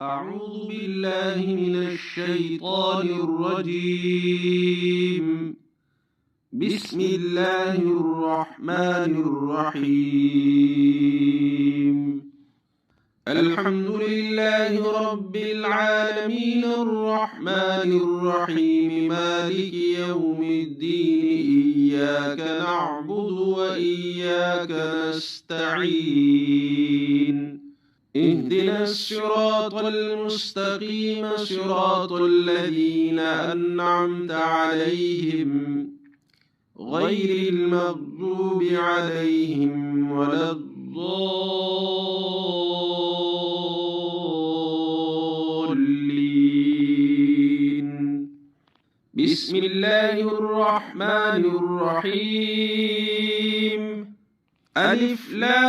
أعوذ بالله من الشيطان الرجيم. بسم الله الرحمن الرحيم. الحمد لله رب العالمين الرحمن الرحيم مالك يوم الدين إياك نعبد وإياك نستعين اهدنا الصراط المستقيم صراط الذين أنعمت عليهم غير المغضوب عليهم ولا الضالين. بسم الله الرحمن الرحيم. ألف لام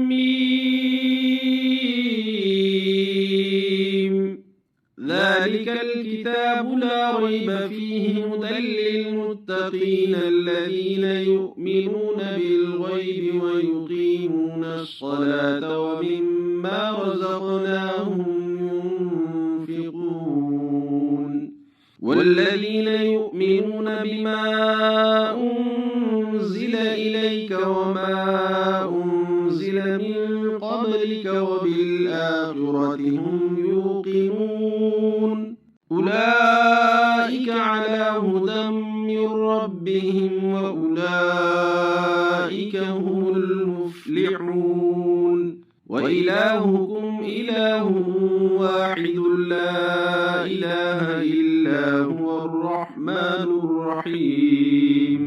ميم. ذلك الكتاب لا ريب فيه هدى للمتقين الذين يؤمنون بالغيب ويقيمون الصلاة ومما رزقناهم ينفقون والذين يؤمنون بما أنزل إليك وما أنزل من قبلك وبالآخرة هم يوقنون أولئك على هدى من ربهم وأولئك هم المفلحون. وإلهكم إله واحد لا إله إلا هو الرحمن الرحيم.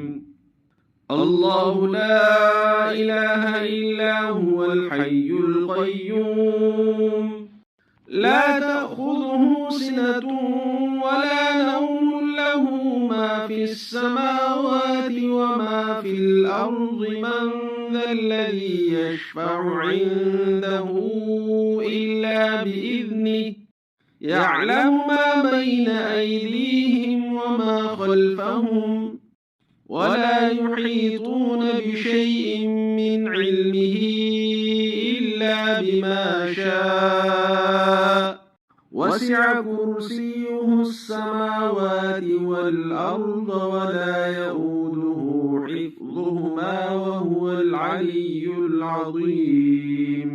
الله لا إله إلا هو الحي القيوم لا تأخذه سنة ولا نوم له ما في السماوات وما في الأرض من ذا الذي يشفع عنده إلا بإذنه يعلم ما بين أيديهم وما خلفهم ولا يحيطون بشيء من علمه إلا بما شاء وسع كرسيه السماوات والأرض ولا يؤوده حفظهما وهو العلي العظيم.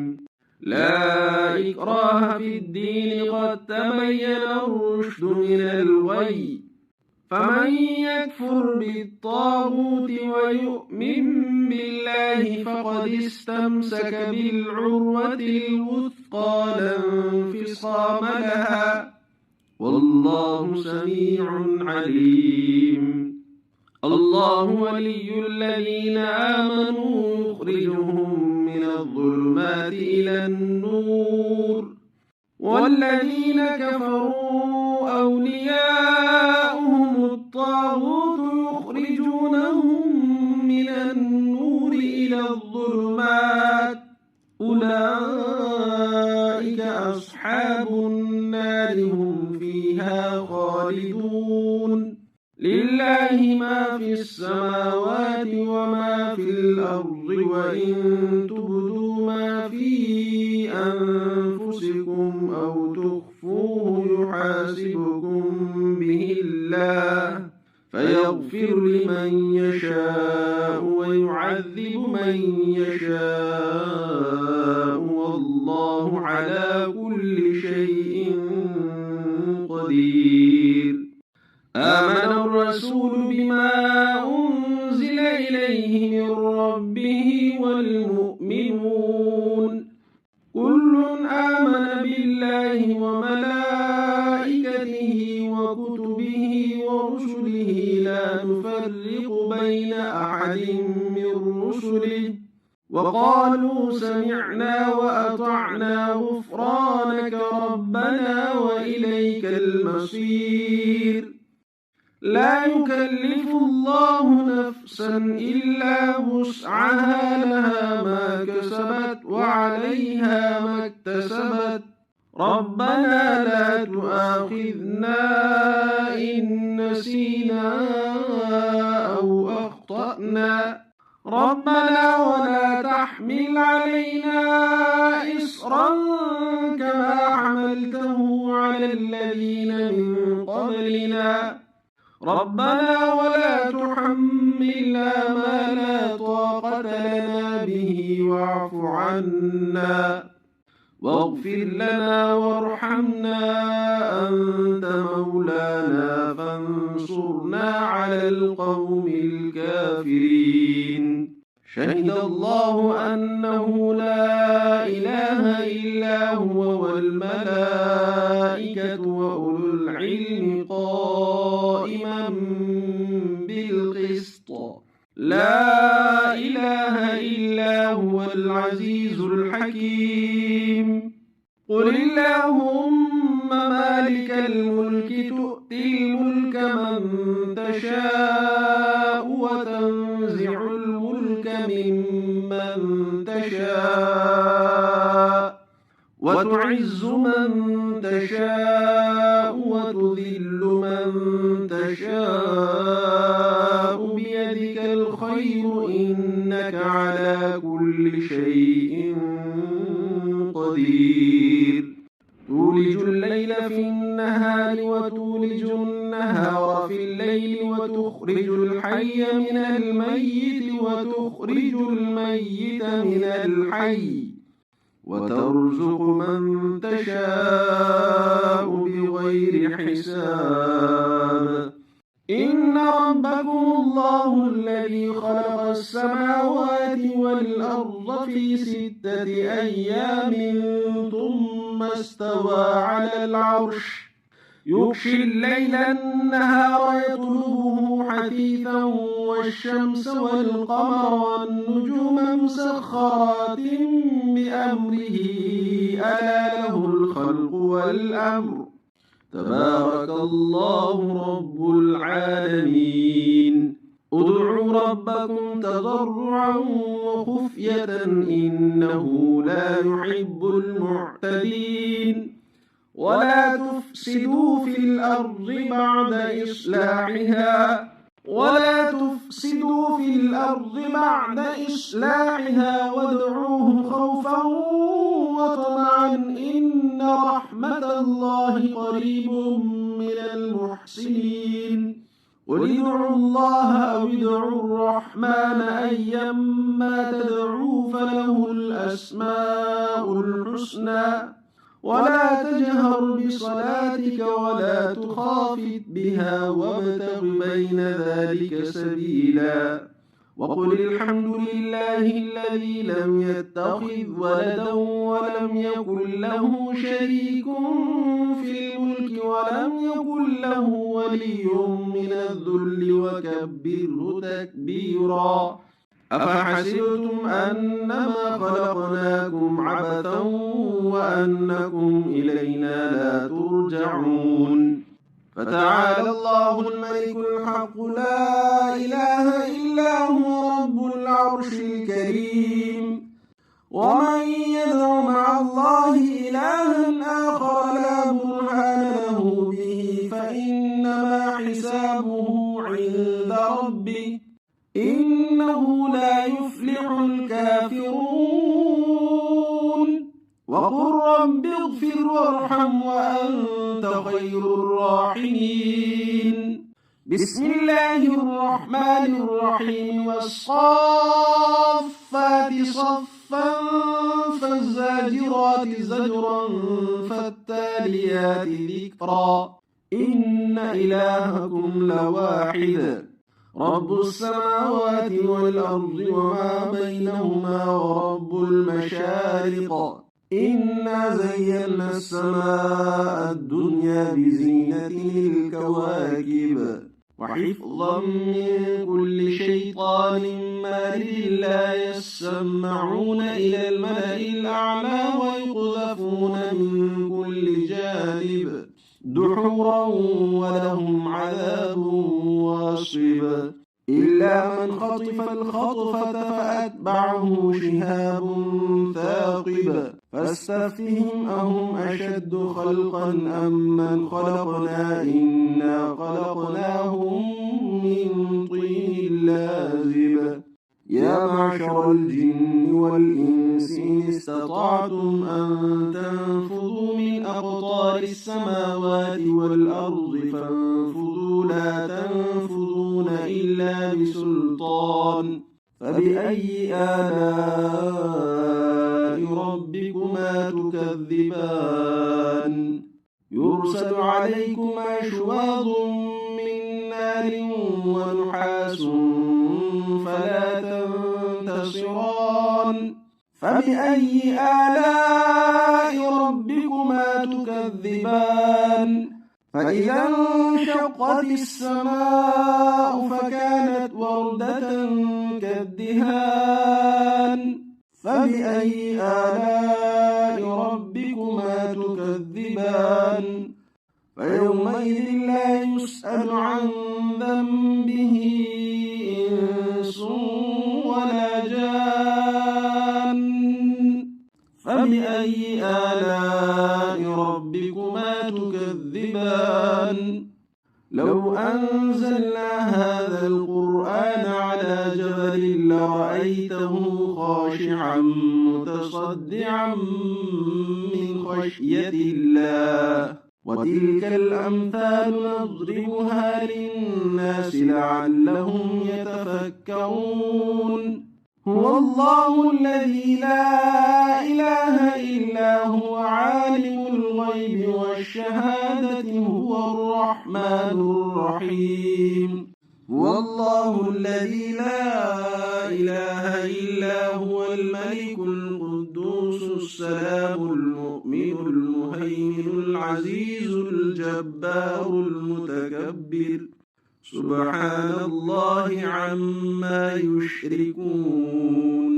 لا إكراه في الدين قد تبين الرشد من الغي فمن يكفر بالطاغوت ويؤمن بالله فقد استمسك بالعروة الوثقى لا انفصام لها والله سميع عليم. الله ولي الذين آمنوا يخرجهم من الظلمات إلى النور والذين كفروا أولياؤهم الطاغوت يخرجونهم من النور إلى الظلمات أولئك أصحاب النار هم فيها خالدون. لله ما في السماوات وما في الأرض وإن تبدوا ما في أنفسكم أو تخفوه يحاسبكم به الله فيغفر لمن يشاء ويعذب من يشاء والله على كل شيء قدير. آمن الرسول بما أنزل إليه من ربه والمؤمنون كل آمن بالله وملائكته وكتبه ورسله لا نفرق بين أحد من رسله وقالوا سمعنا وأطعنا غفرانك ربنا وإليك المصير. لا يكلف الله نفسا إلا وسعها لها ما كسبت وعليها ما اكتسبت ربنا لا تؤاخذنا إن نسينا أو أخطأنا ربنا ولا تحمل علينا إصرا كما حملته على الذين من قبلنا ربنا ولا تحملنا ما لا طاقة لنا به واعف عنا واغفر لنا وارحمنا أنت مولانا فانصرنا على القوم الكافرين شهد الله أنه لا إله إلا هو والملائكة وأولو العلم قائما بالقسط لا إله إلا هو العزيز الحكيم قل اللهم مالك الملك تؤتي الملك من تشاء وتنزع الملك ممن تشاء وتعز من تشاء وتذل من تشاء بيدك الخير إنك على كل شيء قدير تولج الليل في النهار وتولج النهار في الليل وتخرج الحي من الميت وتخرج الميت من الحي وترزق من تشاء بغير حساب إن ربكم الله الذي خلق السماوات والأرض في 6 أيام ثم استوى على العرش يغشي الليل النهار يطلبه حثيثا والشمس والقمر والنجوم مسخرات بأمره ألا له الخلق والأمر تبارك الله رب العالمين ادعوا ربكم تضرعا وخفية إنه لا يحب المعتدين ولا تفسدوا في الأرض بعد إصلاحها وادعوه خوفا وطمعا إن رحمة الله قريب من المحسنين قل ادعوا الله أو ادعوا الرحمن أيما تدعوا فله الأسماء الحسنى ولا تجهر بصلاتك ولا تخافت بها وابتغ بين ذلك سبيلا وقل الحمد لله الذي لم يتخذ ولدا ولم يكن له شريك في الملك ولم يكن له ولي من الذل وكبره تكبيرا أفحسبتم أنما خلقناكم عبثا وأنكم إلينا لا ترجعون فتعالى الله الملك الحق لا إله إلا هو رب العرش الكريم ومن يدع مع الله إلها آخر لا برهان له به فإنما حسابه عند ربه إنه لا يفلح الكافرون وقل رب اغفر وارحم وأنت خير الراحمين بسم الله الرحمن الرحيم والصافات صفا فالزاجرات زجرا فالتاليات ذكرا إن إلهكم لواحد رب السماوات والأرض وما بينهما ورب المشارق إنا زينا السماء الدنيا بزينة الكواكب وحفظا من كل شيطان مارد لا يسمعون إلى الملأ الأعلى ويقذفون من كل جانب دحورا ولهم عذاب واصب إلا من خطف الخطفة فأتبعه شهاب ثاقب فاستفتهم أهم أشد خلقا أم من خلقنا إنا خلقناهم من طين لازب يا معشر الجن والإنس إن استطعتم أن تنفذوا من أقطار السماوات والأرض فانفذوا لا تنفذون إلا بسلطان فبأي آلاء ربكما تكذبان يرسل عليكما شواظ من نار ونحاس فلا تنتصران فبأي آلاء ربكما تكذبان فإذا انشقت السماء فكانت وردة كالدهان فبأي آلاء ربكما تكذبان فيومئذ لا يسأل عن ذنبه إنس ولا جان فبأي آلاء ربكما تكذبان لو أنزلنا هذا القرآن على جبل لرأيته خاشعا متصدعا من خشية الله وتلك الأمثال نضربها للناس لعلهم يتفكرون هو الله الذي لا إله إلا هو عالم الغيب والشهادة هو الرحمن الرحيم هو الله الذي لا إله إلا هو الملك القدوس السلام المؤمن المهيمن العزيز الجبار المتكبر سبحان الله عما يشركون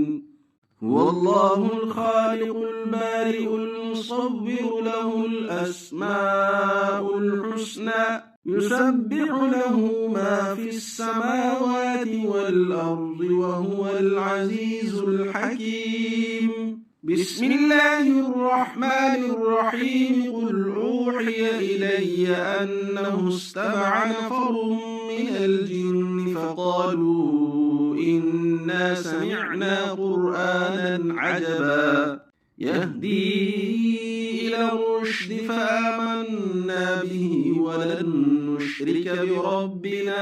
هو الله الخالق البارئ المصور له الأسماء الحسنى يسبح له ما في السماوات والأرض وهو العزيز الحكيم بسم الله الرحمن الرحيم قل أوحي إلي أنه استمع نفر من الجن فقالوا إنا سمعنا قرآنا عجبا يهدي إلى الرشد فآمنا به ولن نشرك بربنا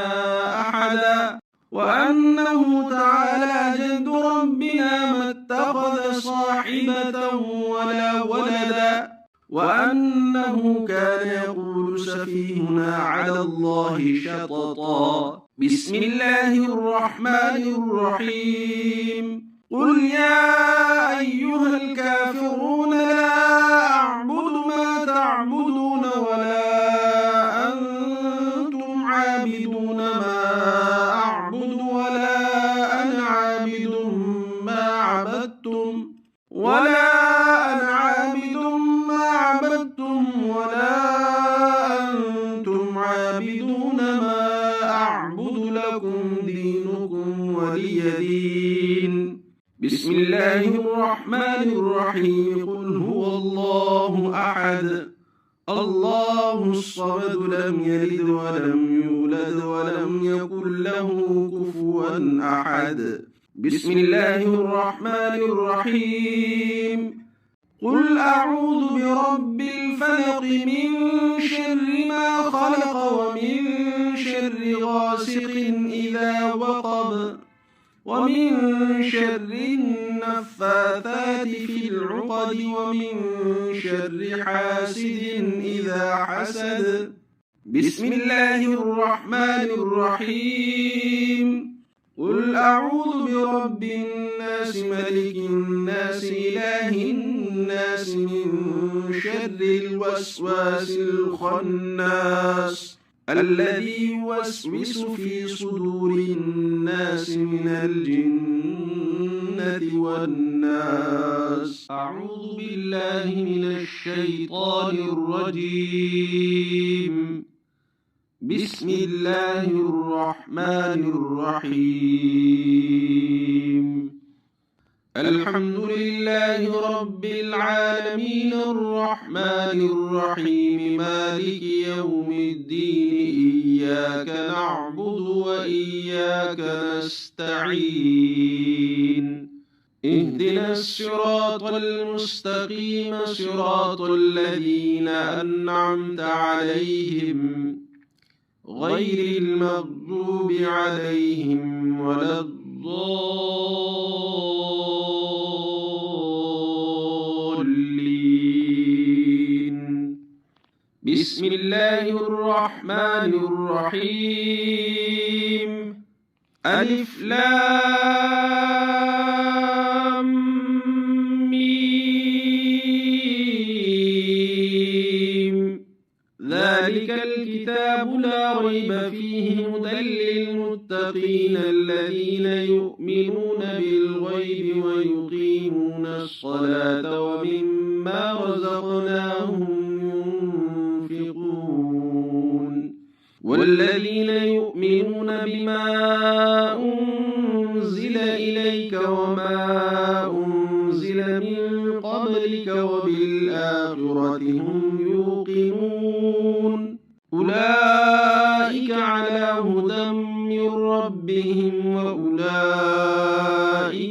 أحدا وأنه تعالى جد ربنا ما اتخذ صاحبة ولا ولدا وأنه كان يقول سفيهنا على الله شططا بسم الله الرحمن الرحيم قل يا أيها الكافرون لا أعبد ما تعبدون ولا أنتم عابدون ما أعبد ولا أنا عابد ما عبدتم ولا أنا عابد ما عبدتم ولا أنتم عابدون ما أعبد لكم دينكم ولي دين بسم الله الرحمن الرحيم قل هو الله أحد الله الصمد لم يلد ولم يولد ولم يكن له كفوا أحد بسم الله الرحمن الرحيم قل أعوذ برب الفلق من شر ما خلق ومن شر غاسق إذا وقب ومن شر النفاثات في العقد ومن شر حاسد إذا حسد بسم الله الرحمن الرحيم قل أعوذ برب الناس ملك الناس إله الناس من شر الوسواس الخناس الذي يوسوس في صدور الناس من الجنة والناس أعوذ بالله من الشيطان الرجيم بسم الله الرحمن الرحيم الحمد لله رب العالمين الرحمن الرحيم مالك يوم الدين إياك نعبد وإياك نستعين اهدنا الصراط المستقيم صراط الذين أنعمت عليهم غير المغضوب عليهم ولا الضالين. بسم الله الرحمن الرحيم. ألف لام ميم. ذلك الكتاب لا ريب فيه هدى للمتقين الذين يؤمنون بالغيب ويقيمون الصلاة ومما رزقناهم ينفقون والذين يؤمنون بما أنزل إليك وما أنزل من قبلك وبالآخرة هم يوقنون أولئك على هدى من ربهم وأولئك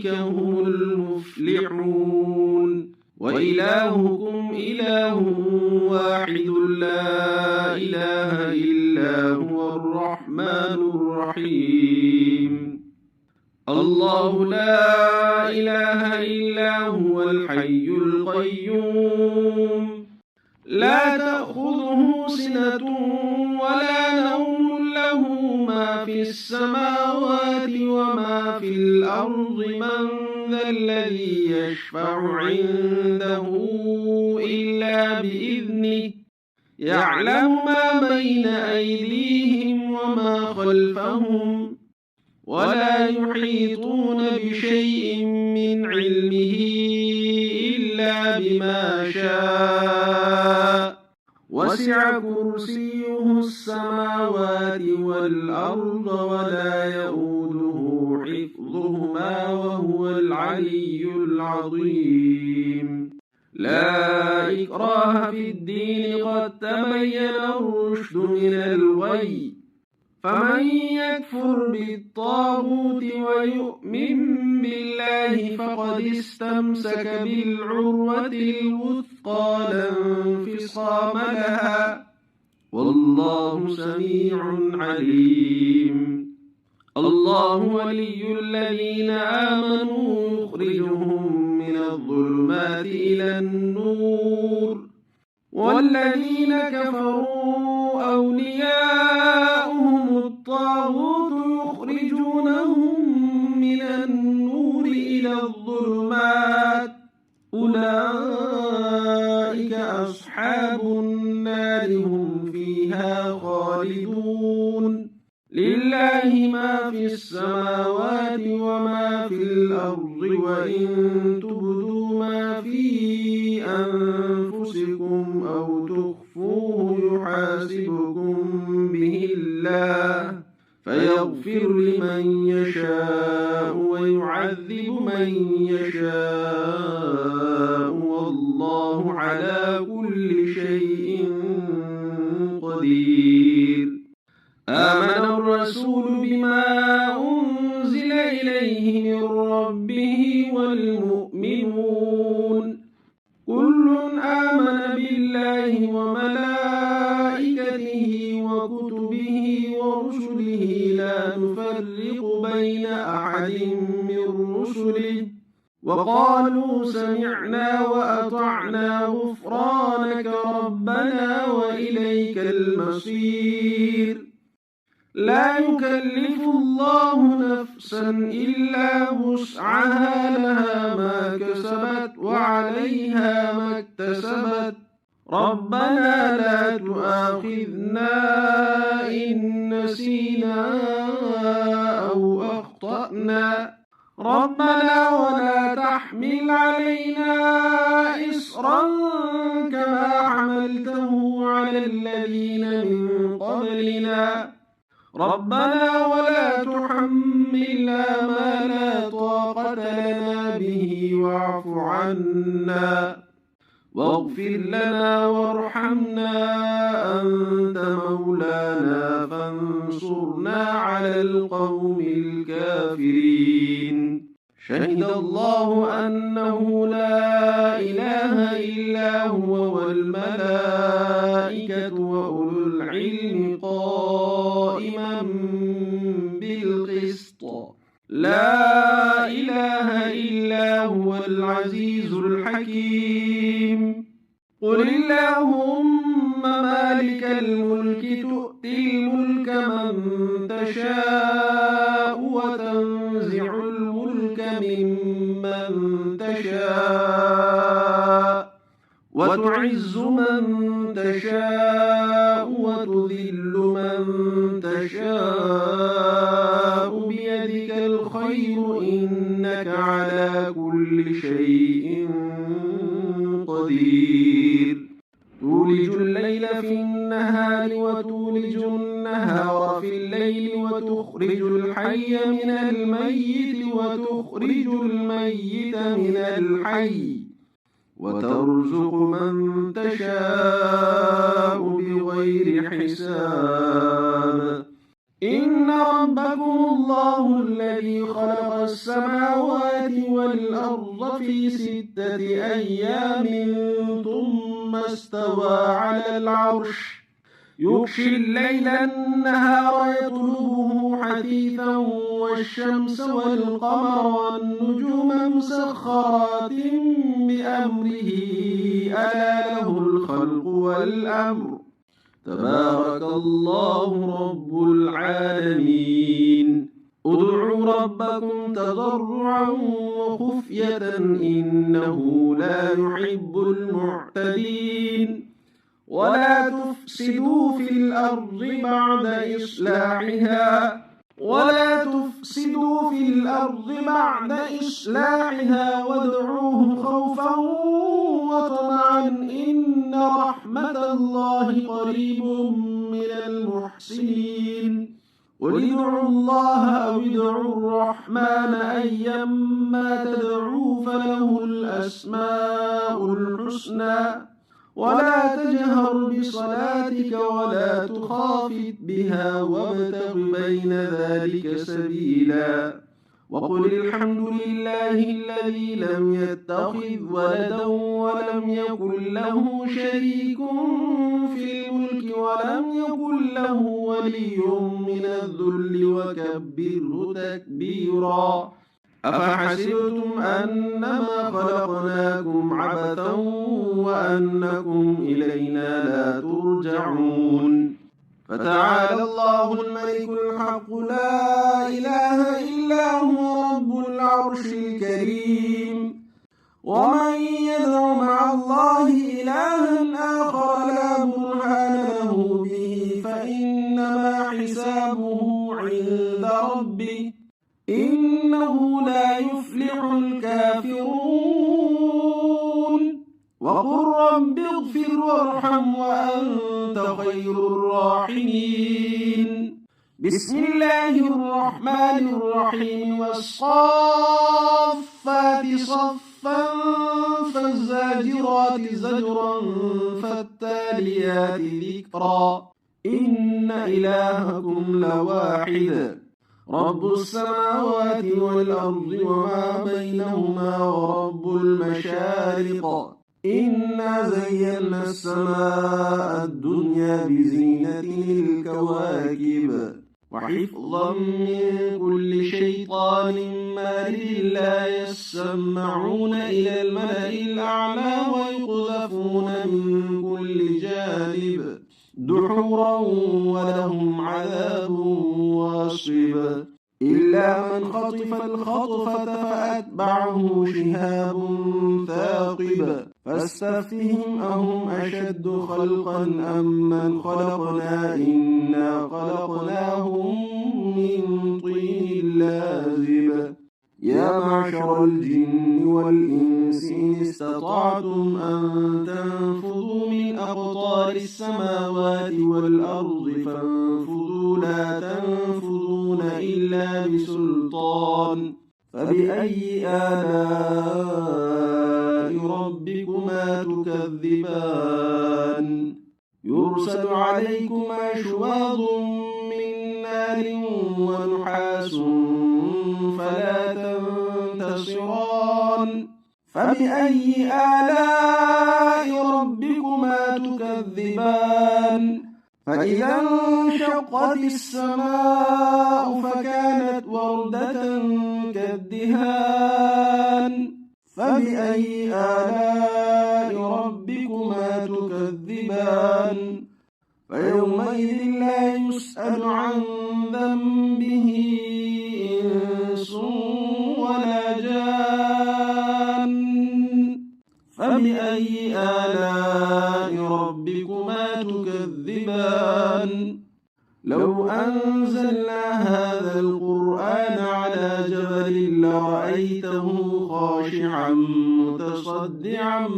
هم المفلحون. وإلهكم إله واحد لا إله إلا هو الرحمن الرحيم. الله لا إله إلا هو الحي القيوم لا تأخذه سنة ولا نوم له ما في السماوات وما في الأرض من ذا الذي يشفع عنده إلا بإذنه يعلم ما بين أيديهم وما خلفهم ولا يحيطون بشيء من علمه إلا بما شاء وسع كرسيه السماوات والأرض ولا يؤوده حفظهما وهو العلي العظيم. لا إكراه في الدين قد تبين الرشد من الغي فمن يكفر بالطاغوت ويؤمن بالله فقد استمسك بالعروة الوثقى لا انفصام لها والله سميع عليم. الله ولي الذين آمنوا يخرجهم من الظلمات إلى النور والذين كفروا أولياؤهم الطاغوت يخرجونهم من النور إلى الظلمات أولئك أصحاب النار هم فيها خالدون. لله ما في السماوات وما في الأرض وإن تبدوا ما في أنفسكم أو تخفوه يحاسبكم به الله فيغفر لمن يشاء ويعذب من يشاء والله على كل شيء قدير. آمن الرسول بما أنزل إليه من ربه والمؤمنون كل آمن بالله وملائكته وكتبه ورسله لا نفرق بين أحد من رسله وقالوا سمعنا وأطعنا غفرانك ربنا وإليك المصير. لا يكلف الله نفسا إلا وسعها لها ما كسبت وعليها ما اكتسبت ربنا لا تؤاخذنا إن نسينا أو أخطأنا ربنا ولا تحمل علينا إصرا كما حملته على الذين من قبلنا ربنا ولا تحملنا ما لا طاقة لنا به عنا واغفر لنا وارحمنا أنت مولانا فانصرنا على القوم الكافرين. شهد الله أنه لا إله إلا هو والملائكة وأولو العلم قائما بالقسط لا إله إلا هو العزيز الحكيم. قل اللهم مالك الملك تؤتي الملك من تشاء وتنزع الملك ممن تشاء وتعز من تشاء وتذل من تشاء بيدك الخير إنك على كل شيء قدير. تولج الليل في النهار وتولج النهار في الليل وتخرج الحي من الميت وتخرج الميت من الحي وترزق من تشاء بغير حساب. إن ربكم الله الذي خلق السماوات والأرض في 6 أيام ثم استوى على العرش يغشي الليل النهار يطلبه حثيثا والشمس والقمر والنجوم مسخرات بأمره ألا له الخلق والأمر تبارك الله رب العالمين. ادعوا ربكم تضرعا وخفية إنه لا يحب المعتدين. ولا تفسدوا في الأرض بعد إصلاحها وادعوه خوفا وطمعا إن رحمة الله قريب من المحسنين. قل ادعوا الله أو ادعوا الرحمن أيما تدعوا فله الأسماء الحسنى. ولا تجهر بصلاتك ولا تخافت بها وابتغ بين ذلك سبيلا. وقل الحمد لله الذي لم يتخذ ولدا ولم يكن له شريك في الملك ولم يكن له ولي من الذل وكبره تكبيرا. أفحسبتم أنما خلقناكم عبثا وأنكم إلينا لا ترجعون. فتعالى الله الملك الحق لا إله إلا هو رب العرش الكريم. ومن يدع مع الله إلها آخر لا برهان له به فإنما حسابه عند ربه إنه لا يفلح الكافرون. وقل رب اغفر وارحم وأنت خير الراحمين. بسم الله الرحمن الرحيم. والصافات صفا فالزاجرات زجرا فالتاليات ذكرا إن إلهكم لواحد رب السماوات والأرض وما بينهما ورب المشارق. إنا زينا السماء الدنيا بزينة الكواكب وحفظا من كل شيطان مارد لا يسمعون إلى الملأ الأعلى ويقذفون من كل جانب دحورا ولهم عذاب واصب. إلا من خطف الخطفة فأتبعه شهاب ثاقب. فاستفتهم أهم أشد خلقا أم من خلقنا إنا خلقناهم من طين لازب. يا معشر الجن والإنس إن استطعتم أن تنفذوا من أقطار السماوات والأرض فانفذوا لا تنفذون إلا بسلطان. فبأي آلاء ربكما تكذبان يرسل عليكما شواظ من نار ونحاس فلا تنتصران فبأي آلاء ربكما تكذبان فإذا انشقت السماء فكانت وردة كالدهان فبأي آلاء ربكما تكذبان فيومئذ لا يسأل عن ذنبه إنس ولا جان فبأي آلاء ربكما تكذبان لو أنزلنا هذا القرآن على جبل لرأيته خاشعا متصدعا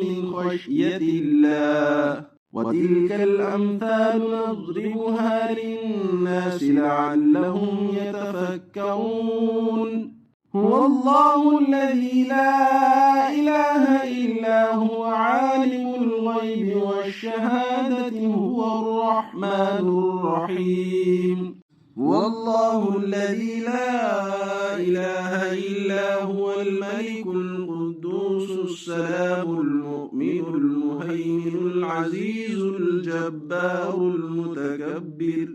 من خشية الله وتلك الأمثال نضربها للناس لعلهم يتفكرون هو الله الذي لا إله إلا هو عالم الغيب والشهادة هو الرحمن الرحيم هو الله الذي لا إله إلا هو الملك القدوس السلام المؤمن المهيمن العزيز الجبار المتكبر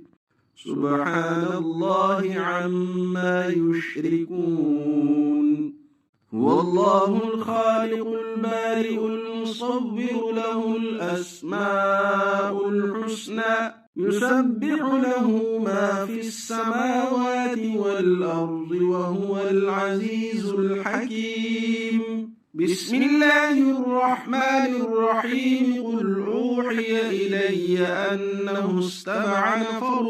سبحان الله عما يشركون هو الله الخالق البارئ المصور له الأسماء الحسنى يسبح له ما في السماوات والأرض وهو العزيز الحكيم بسم الله الرحمن الرحيم قل أوحي إلي أنه استمع نفر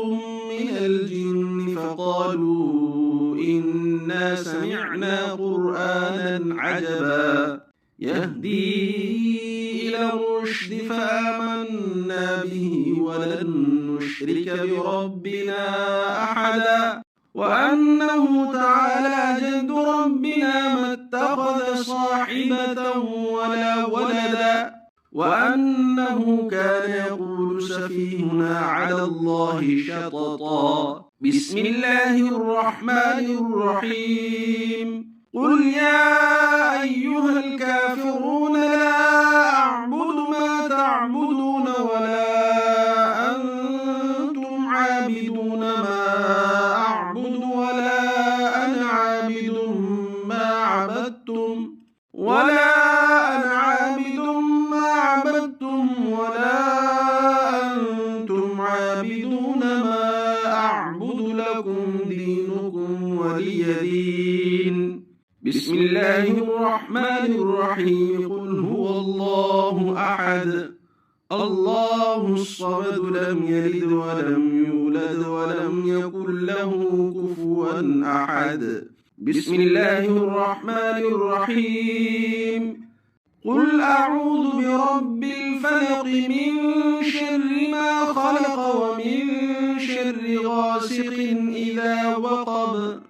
من الجن فقالوا إنا سمعنا قرآنا عجبا يهدي إلى الرشد فآمنا به ولن نشرك بربنا أحدا وأنه تعالى جد ربنا ما اتخذ صاحبة ولا ولدا وأنه كان يقول سفيهنا على الله شططا بسم الله الرحمن الرحيم قل يا أيها الكافرون لا أعبد ما تعبدون ولا أنتم عابدون ما أعبد ولا أنا عابد ما عبدتم ولا أنتم عابدون ما أعبد لكم دينكم ولي دين بسم الله الرحمن الرحيم قل هو الله أحد الله الصمد لم يلد ولم يولد ولم يكن له كفوا أحد بسم الله الرحمن الرحيم قل أعوذ برب الفلق من شر ما خلق ومن شر غاسق إذا وقب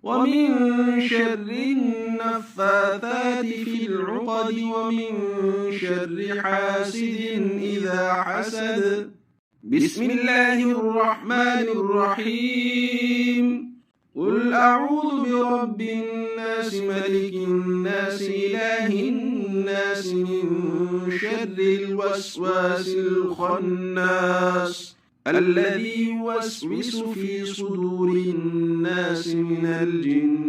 ومن شر النفاثات في العقد ومن شر حاسد إذا حسد بسم الله الرحمن الرحيم قل أعوذ برب الناس ملك الناس إله الناس من شر الوسواس الخناس الذي يوسوس في صدور الناس من الجنة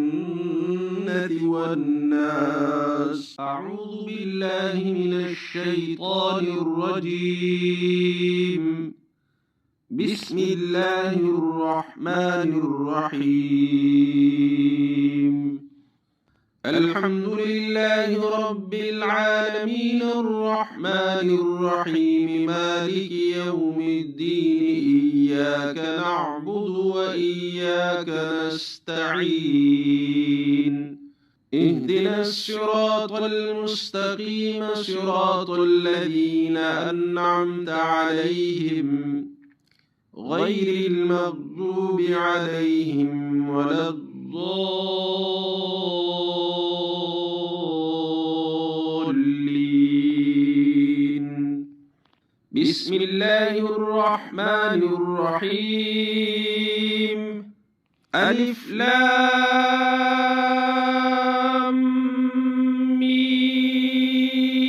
والناس أعوذ بالله من الشيطان الرجيم بسم الله الرحمن الرحيم الحمد لله رب العالمين الرحمن الرحيم مالك يوم الدين إياك نعبد وإياك نستعين اهدنا الصراط المستقيم صراط الذين أنعمت عليهم غير المغضوب عليهم ولا الضالين بسم الله الرحمن الرحيم. ألف لام ميم.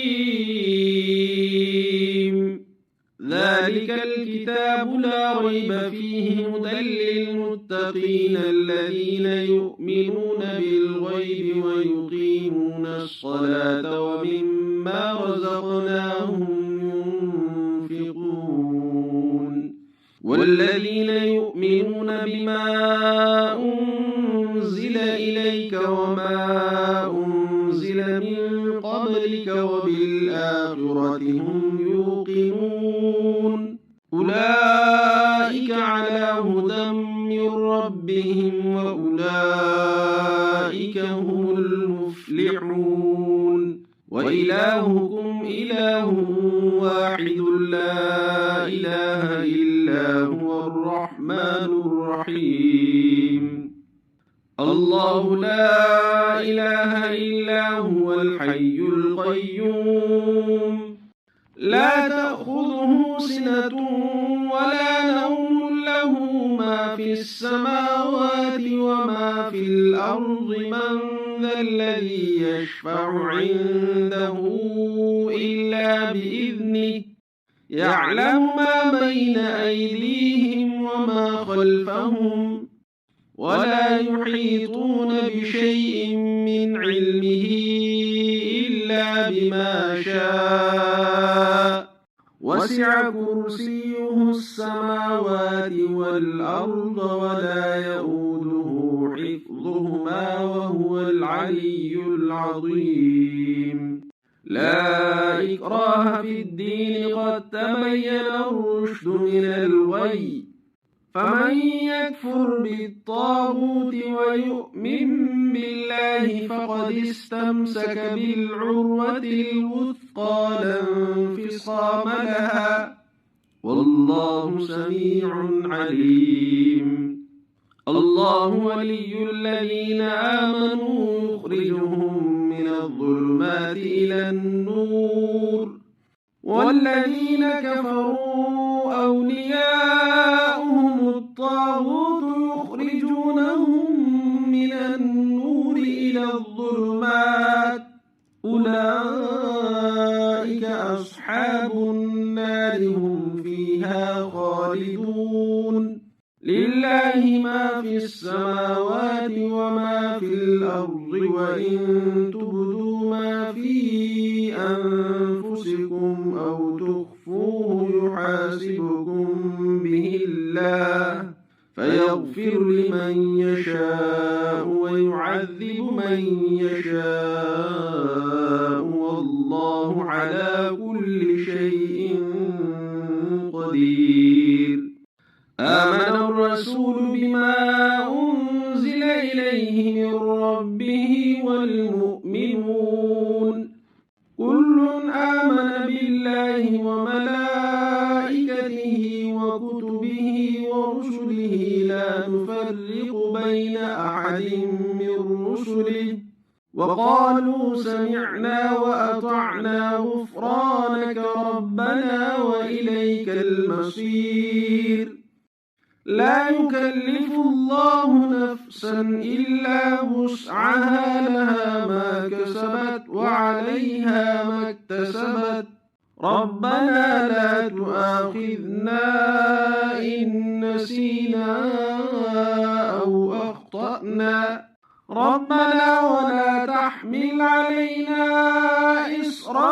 ذلك الكتاب لا ريب فيه هدى للمتقين الذين يؤمنون بالغيب ويقيمون الصلاة ومما رزقناهم ينفقون والذين يؤمنون بما أنزل إليك وما أنزل من قبلك وبالآخرة هم يوقنون أولئك على هدى من ربهم وأولئك هم المفلحون وإلهكم إله واحد لا إله إلا هو الرحمن الرحيم. الله لا إله إلا هو الحي القيوم لا تأخذه سنة ولا نوم له ما في السماوات وما في الأرض من ذا الذي يشفع عنده إلا بإذنه يعلم ما بين أيديهم وما خلفهم ولا يحيطون بشيء من علمه إلا بما شاء وسع كرسيه السماوات والأرض ولا يؤوده حفظهما وهو العلي العظيم. لا إكراه في الدين قد تبين الرشد من الغي فمن يكفر بالطاغوت ويؤمن بالله فقد استمسك بالعروة الوثقى لا انفصام لها والله سميع عليم. الله ولي الذين آمنوا يخرجهم من الظلمات إلى النور والذين كفروا أولياؤهم الطاغوت يخرجونهم من النور إلى الظلمات أولئك أصحاب النار هم فيها خالدون. لله ما في السماوات وما في الأرض وإن تبدوا ما في أنفسكم أو تخفوه يحاسبكم به الله فيغفر لمن يشاء ويعذب من يشاء والله على كل شيء قدير. آمن الرسول بما أنزل إليه من ربه والمؤمنون كل آمن بالله وملائكته وكتبه ورسله لا نفرق بين أحد من رسله وقالوا سمعنا وأطعنا غفرانك ربنا وإليك المصير. لا يكلف الله نفسا إلا وسعها لها ما كسبت وعليها ما اكتسبت ربنا لا تؤاخذنا إن نسينا أو أخطأنا ربنا ولا تحمل علينا إصرا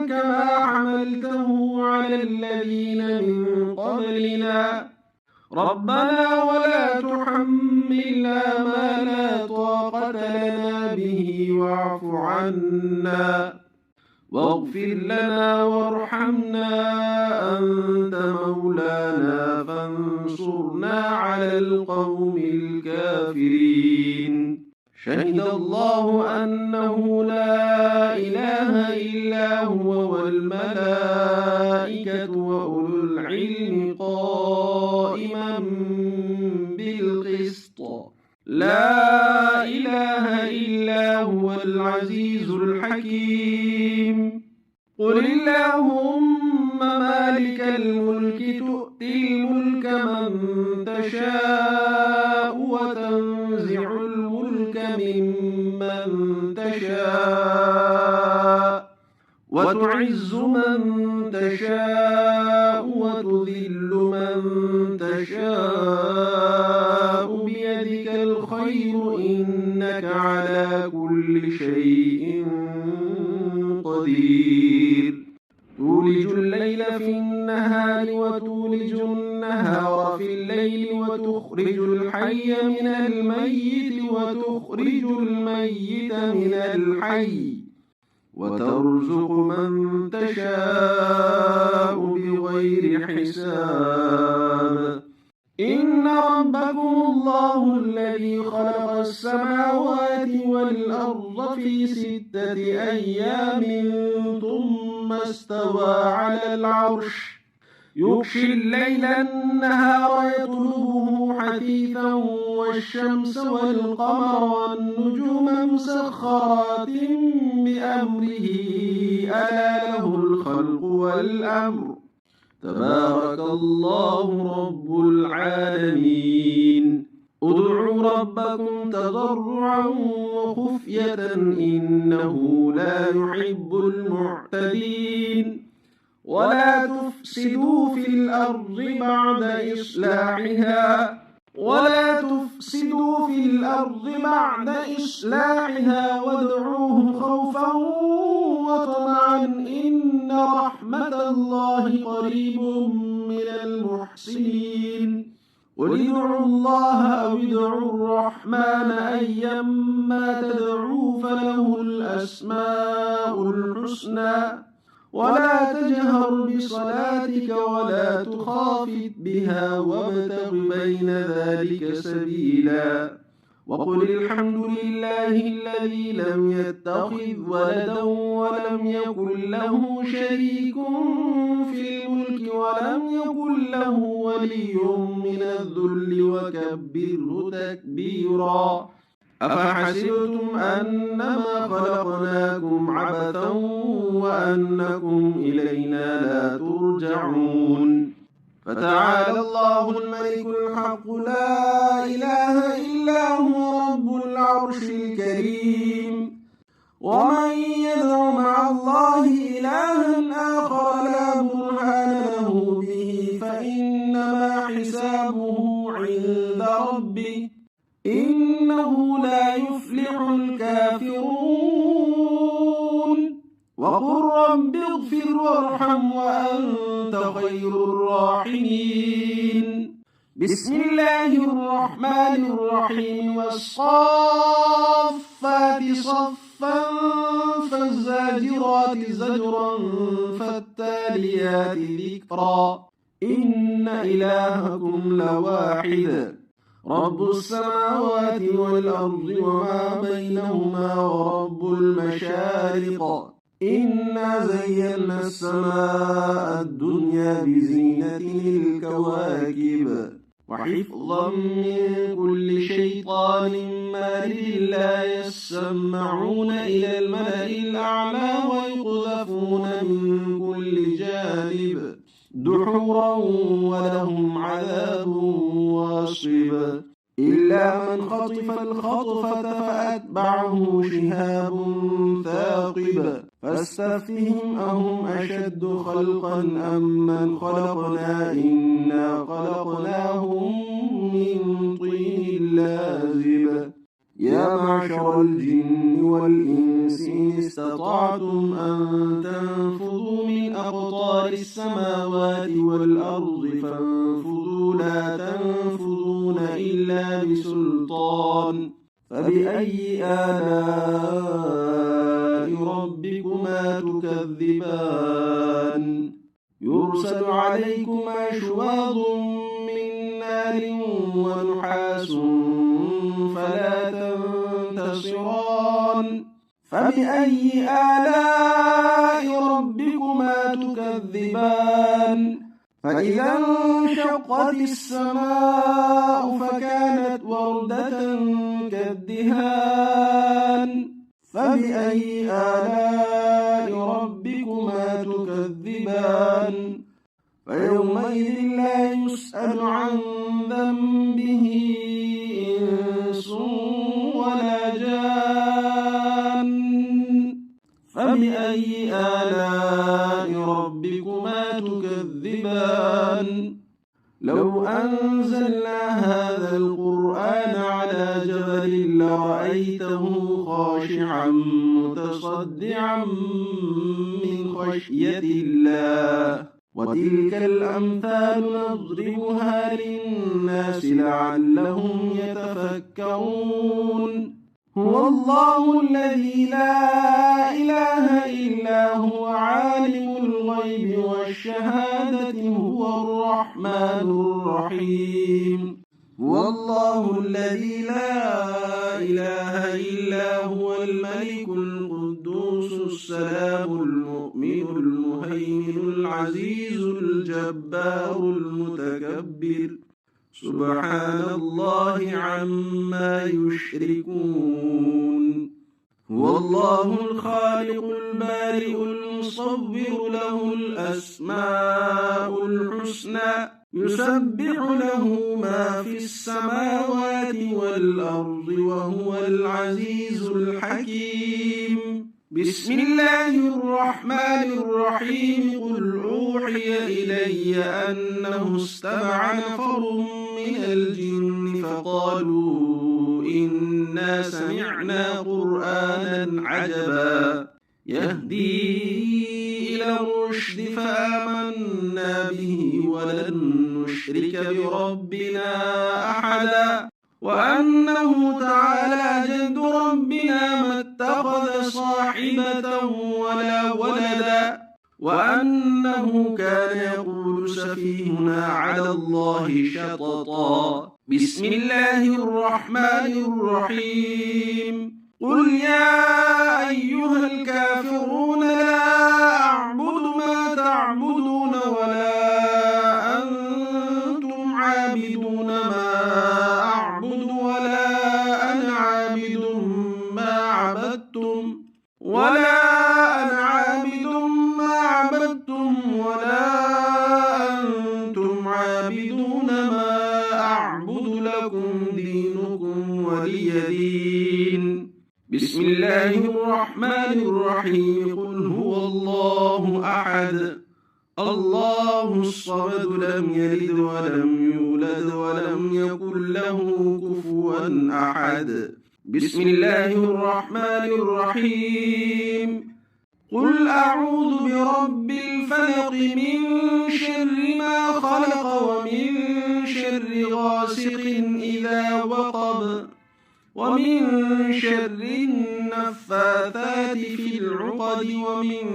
كما حملته على الذين من قبلنا ربنا ولا تحملنا ما لا طاقة لنا به واعف عنا واغفر لنا وارحمنا أنت مولانا فانصرنا على القوم الكافرين. شهد الله أنه لا إله إلا هو والملائكة وأولو العلم قائما بالقسط لا إله إلا هو العزيز الحكيم. قل اللهم مالك الملك تؤتي الملك من تشاء وتنزع الملك ممن تشاء وتعز من تشاء وتذل من تشاء بيدك الخير إنك على كل شيء قدير تولج الليل في النهار وتولج النهار في الليل وتخرج الحي من الميت وتخرج الميت من الحي وترزق من تشاء بغير حساب إن ربكم الله الذي خلق السماوات والأرض في 6 أيام ثم استوى على العرش يغشي الليل النهار يطلبه حثيثا والشمس والقمر والنجوم مسخرات بأمره ألا له الخلق والأمر تبارك الله رب العالمين ادعوا ربكم تضرعا وخفية إنه لا يحب المعتدين ولا تفسدوا في الأرض بعد إصلاحها وادعوه خوفا وطمعا إن رحمة الله قريب من المحسنين قل ادعوا الله أو ادعوا الرحمن أيما تدعوا فله الأسماء الحسنى ولا تجهر بصلاتك ولا تخافت بها وابتغ بين ذلك سبيلا وقل الحمد لله الذي لم يتخذ ولدا ولم يكن له شريك في الملك ولم يكن له ولي من الذل وكبره تكبيرا أفحسبتم أنما خلقناكم عبثا وأنكم إلينا لا ترجعون فتعالى الله الملك الحق لا إله إلا هو رب العرش الكريم ومن يدع مع الله إلها آخر لا برهان له به فإنما حسابه عند ربه إنه لا يفلح الكافرون وقل رب اغفر وارحم وأنت خير الراحمين بسم الله الرحمن الرحيم والصافات صفا فالزاجرات زجرا فالتاليات ذكرا إن إلهكم لواحد رب السماوات والأرض وما بينهما ورب المشارق إنا زينا السماء الدنيا بزينة الكواكب وحفظا من كل شيطان مارد لا يسمعون إلى الملأ الأعلى ويقذفون من كل جانب دحورا ولهم عذاب واصب إلا من خطف الخطفة فأتبعه شهاب ثاقب فاستفتهم أهم أشد خلقا أم من خلقنا إنا خلقناهم من طين لازب يا معشر الجن والإنس إن استطعتم أن تنفذوا من أقطار السماوات والأرض فانفذوا لا تنفذون إلا بسلطان فبأي آلاء ربكما تكذبان يرسل عليكما شواظ من نار ونحاس فلا تنتصران فبأي آلاء ربكما تكذبان فإذا انشقت السماء فكانت وردة كالدهان فبأي آلاء ربكما تكذبان فيومئذ لا يسأل عن ذنبه إنس ولا جان فبأي آلاء ربكما تكذبان لو أنزلنا هذا القرآن على جبل لرأيته خاشعا متصدعا من خشية الله وتلك الأمثال نضربها للناس لعلهم يتفكرون هو الله الذي لا إله إلا هو عالم الغيب والشهادة هو الرحمن الرحيم هو الله الذي لا إله إلا هو الملك القدوس السلام المؤمن المهيمن العزيز الجبار المتكبر سبحان الله عما يشركون هو الله الخالق البارئ المصور له الأسماء الحسنى يسبح له ما في السماوات والأرض وهو العزيز الحكيم بسم الله الرحمن الرحيم قل أوحي إلي أنه استمع نفر من الجن فقالوا إنا سمعنا قرآنا عجبا يهدي إلى الرشد فآمنا به ولن نشرك بربنا أحدا وأنه تعالى جد ربنا ما اتخذ صاحبة ولا ولدا وأنه كان يقول سفيهنا على الله شططا بسم الله الرحمن الرحيم قل يا أيها الكافرون لا أعبد ما تعبدون ولا أنتم عابدون ما أعبد ولا أنا عابد ما عبدتم ولا أنتم عابدون ما أعبد لكم دينكم ولي دين بسم الله الرحمن الرحيم قل هو الله أحد الله الصمد لم يلد ولم يولد ولم يكن له كفوا أحد بسم الله الرحمن الرحيم قل أعوذ برب الفلق من شر ما خلق ومن شر غاسق إذا وقب ومن شر النفاثات في العقد ومن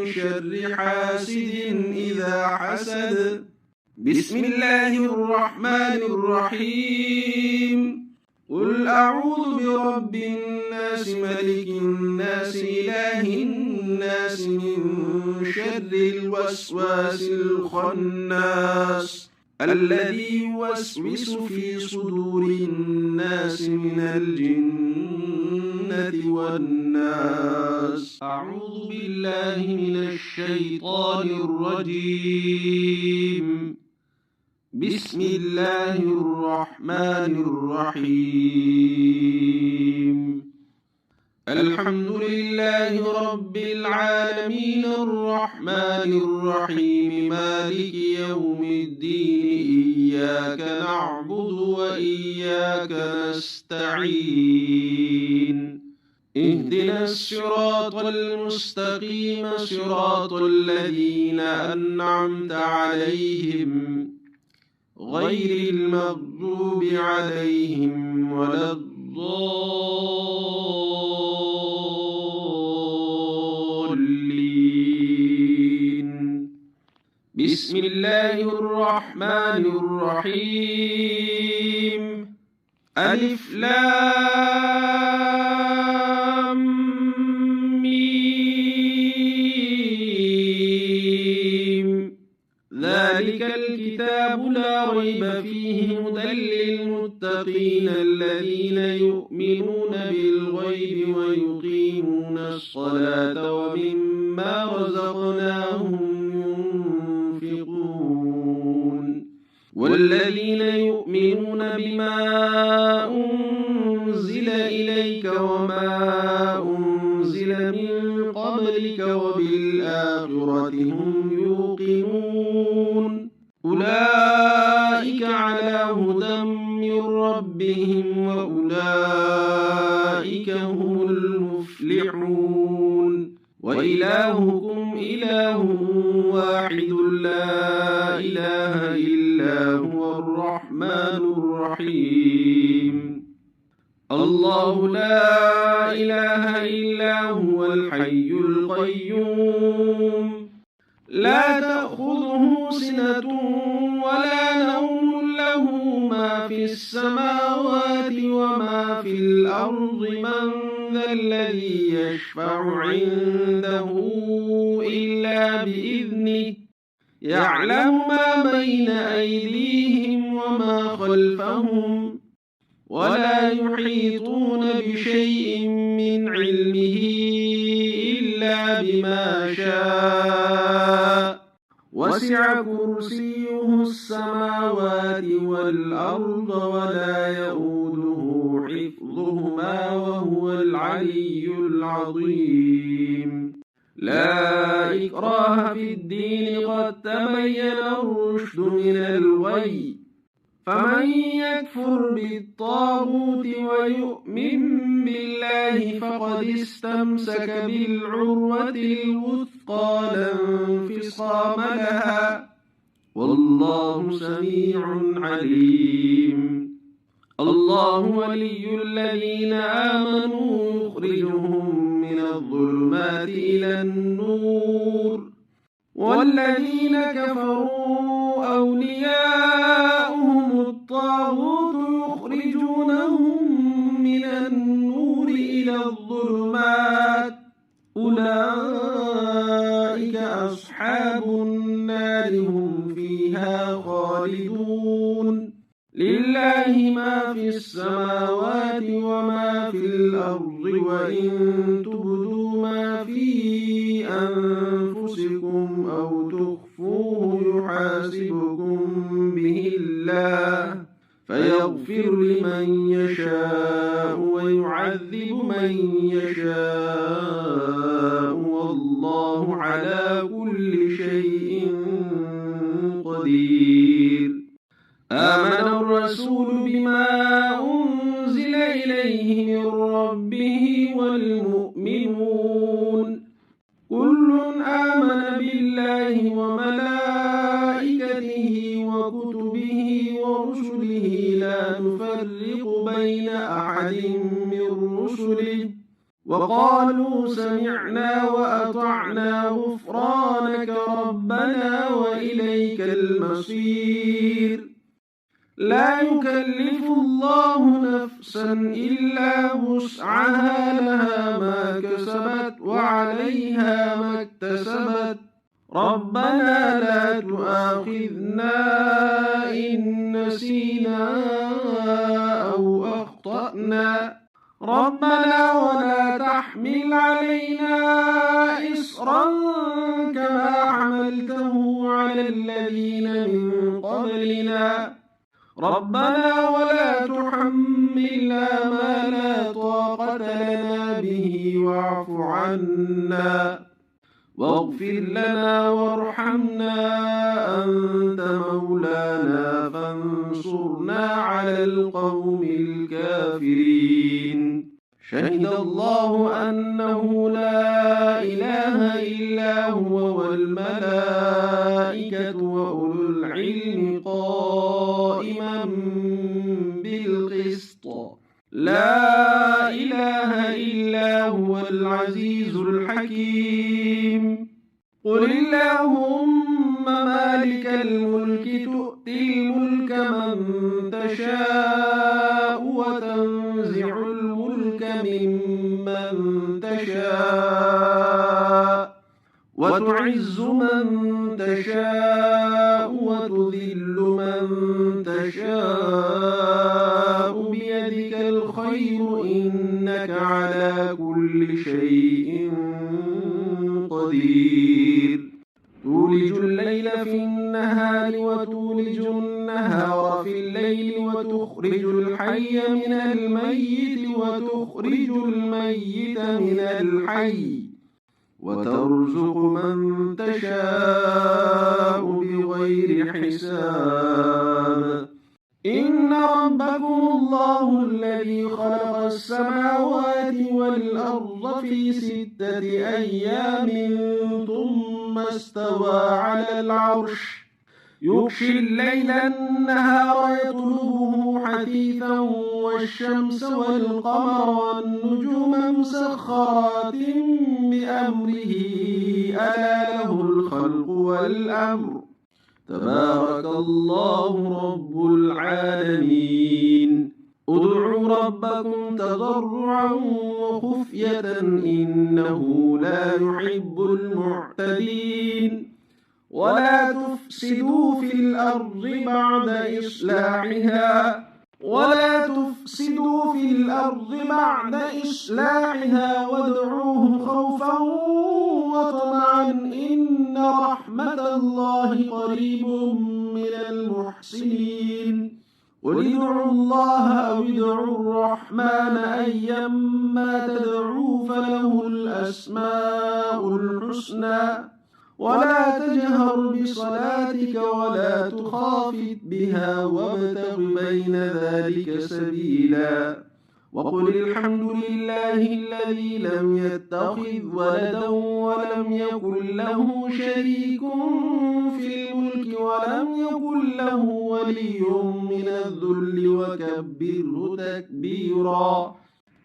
شر حاسد إذا حسد بسم الله الرحمن الرحيم قل أعوذ برب الناس ملك الناس إله الناس من شر الوسواس الخناس الذي يوسوس في صدور الناس من الجنة والناس أعوذ بالله من الشيطان الرجيم بسم الله الرحمن الرحيم الحمد لله رب العالمين الرحمن الرحيم مالك يوم الدين إياك نعبد وإياك نستعين اهدنا الصراط المستقيم صراط الذين أنعمت عليهم غير المغضوب عليهم ولا الضالين بسم الله الرحمن الرحيم ألف لام ميم ذلك الكتاب لا ريب فيه هدى للمتقين الذين يؤمنون بالغيب ويقيمون الصلاة ومما رزقناهم رزقناهم ينفقون والذين يؤمنون بما أنزل إليك وما أنزل من قبلك وبالآخرة هم يوقنون أولئك على هدى من ربهم وأولئك هم المفلحون وإلهكم إله واحد لا إله إلا هو الرحمن الرحيم الله لا إله إلا هو الحي القيوم لا تأخذه سنة ولا نوم له ما في السماوات وما في الأرض من ذا الذي يشفع عنده إلا بإذنه يعلم ما بين أيديهم وما خلفهم ولا يحيطون بشيء من علمه إلا بما شاء وسع كرسيه السماوات والأرض ولا يؤوده حفظهما وهو العلي العظيم لا إكراه في الدين قد تبين الرشد من الغي فمن يكفر بالطاغوت ويؤمن بالله فقد استمسك بالعروة الوثقى لا انفصام لها والله سميع عليم الله ولي الذين آمنوا يخرجهم من الظلمات إلى النور والذين كفروا أولياؤهم الطاغوت يخرجونهم من النور إلى الظلمات أولئك أصحاب النار هم فيها خالدون لله ما في السماوات وما في الأرض وإن تبدوا ما في أنفسكم أو تخفوه يحاسبكم به الله فيغفر لمن يشاء ويعذب من يشاء والله على كل شيء قدير آمن الرسول بما أنزل إليه من ربه والمؤمنون كل آمن بالله وملائكته وكتبه ورسله لا نفرق بين أحد من رسله وقالوا سمعنا وأطعنا غفرانك ربنا وإليك المصير لا يكلف الله نفسا إلا وسعها لها ما كسبت وعليها ما اكتسبت ربنا لا تؤاخذنا إن نسينا أو أخطأنا ربنا ولا تحمل علينا إصرا كما حملته على الذين من قبلنا ربنا ولا تحملنا ما لا طاقة لنا به واعف عنا واغفر لنا وارحمنا أنت مولانا فانصرنا على القوم الكافرين شهد الله أنه لا إله إلا هو والملائكة وأولو العلم قائما بالقسط لا إله إلا هو العزيز الحكيم قل اللهم مالك الملك تؤتي الملك من تشاء وتنزع الملك ممن تشاء وتعز من تشاء وتذل من تشاء بيدك الخير إنك على كل شيء قدير تولج الليل في النهار وتولج النهار في الليل وتخرج الحي من الميت وتخرج الميت من الحي وترزق من تشاء بغير حساب إن ربكم الله الذي خلق السماوات والأرض في 6 أيام ثم استوى على العرش يغشي الليل النهار يطلبه حثيثا والشمس والقمر والنجوم مسخرات بأمره ألا له الخلق والأمر تبارك الله رب العالمين ادعوا ربكم تضرعا وخفية إنه لا يحب المعتدين ولا تفسدوا في الأرض بعد إصلاحها وادعوه خوفا وطمعا إن رحمة الله قريب من المحسنين قل ادعوا الله أو ادعوا الرحمن أيما تدعوا فله الأسماء الحسنى ولا تجهر بصلاتك ولا تخافت بها وابتغ بين ذلك سبيلا وقل الحمد لله الذي لم يتخذ ولدا ولم يكن له شريك في الملك ولم يكن له ولي من الذل وكبره تكبيرا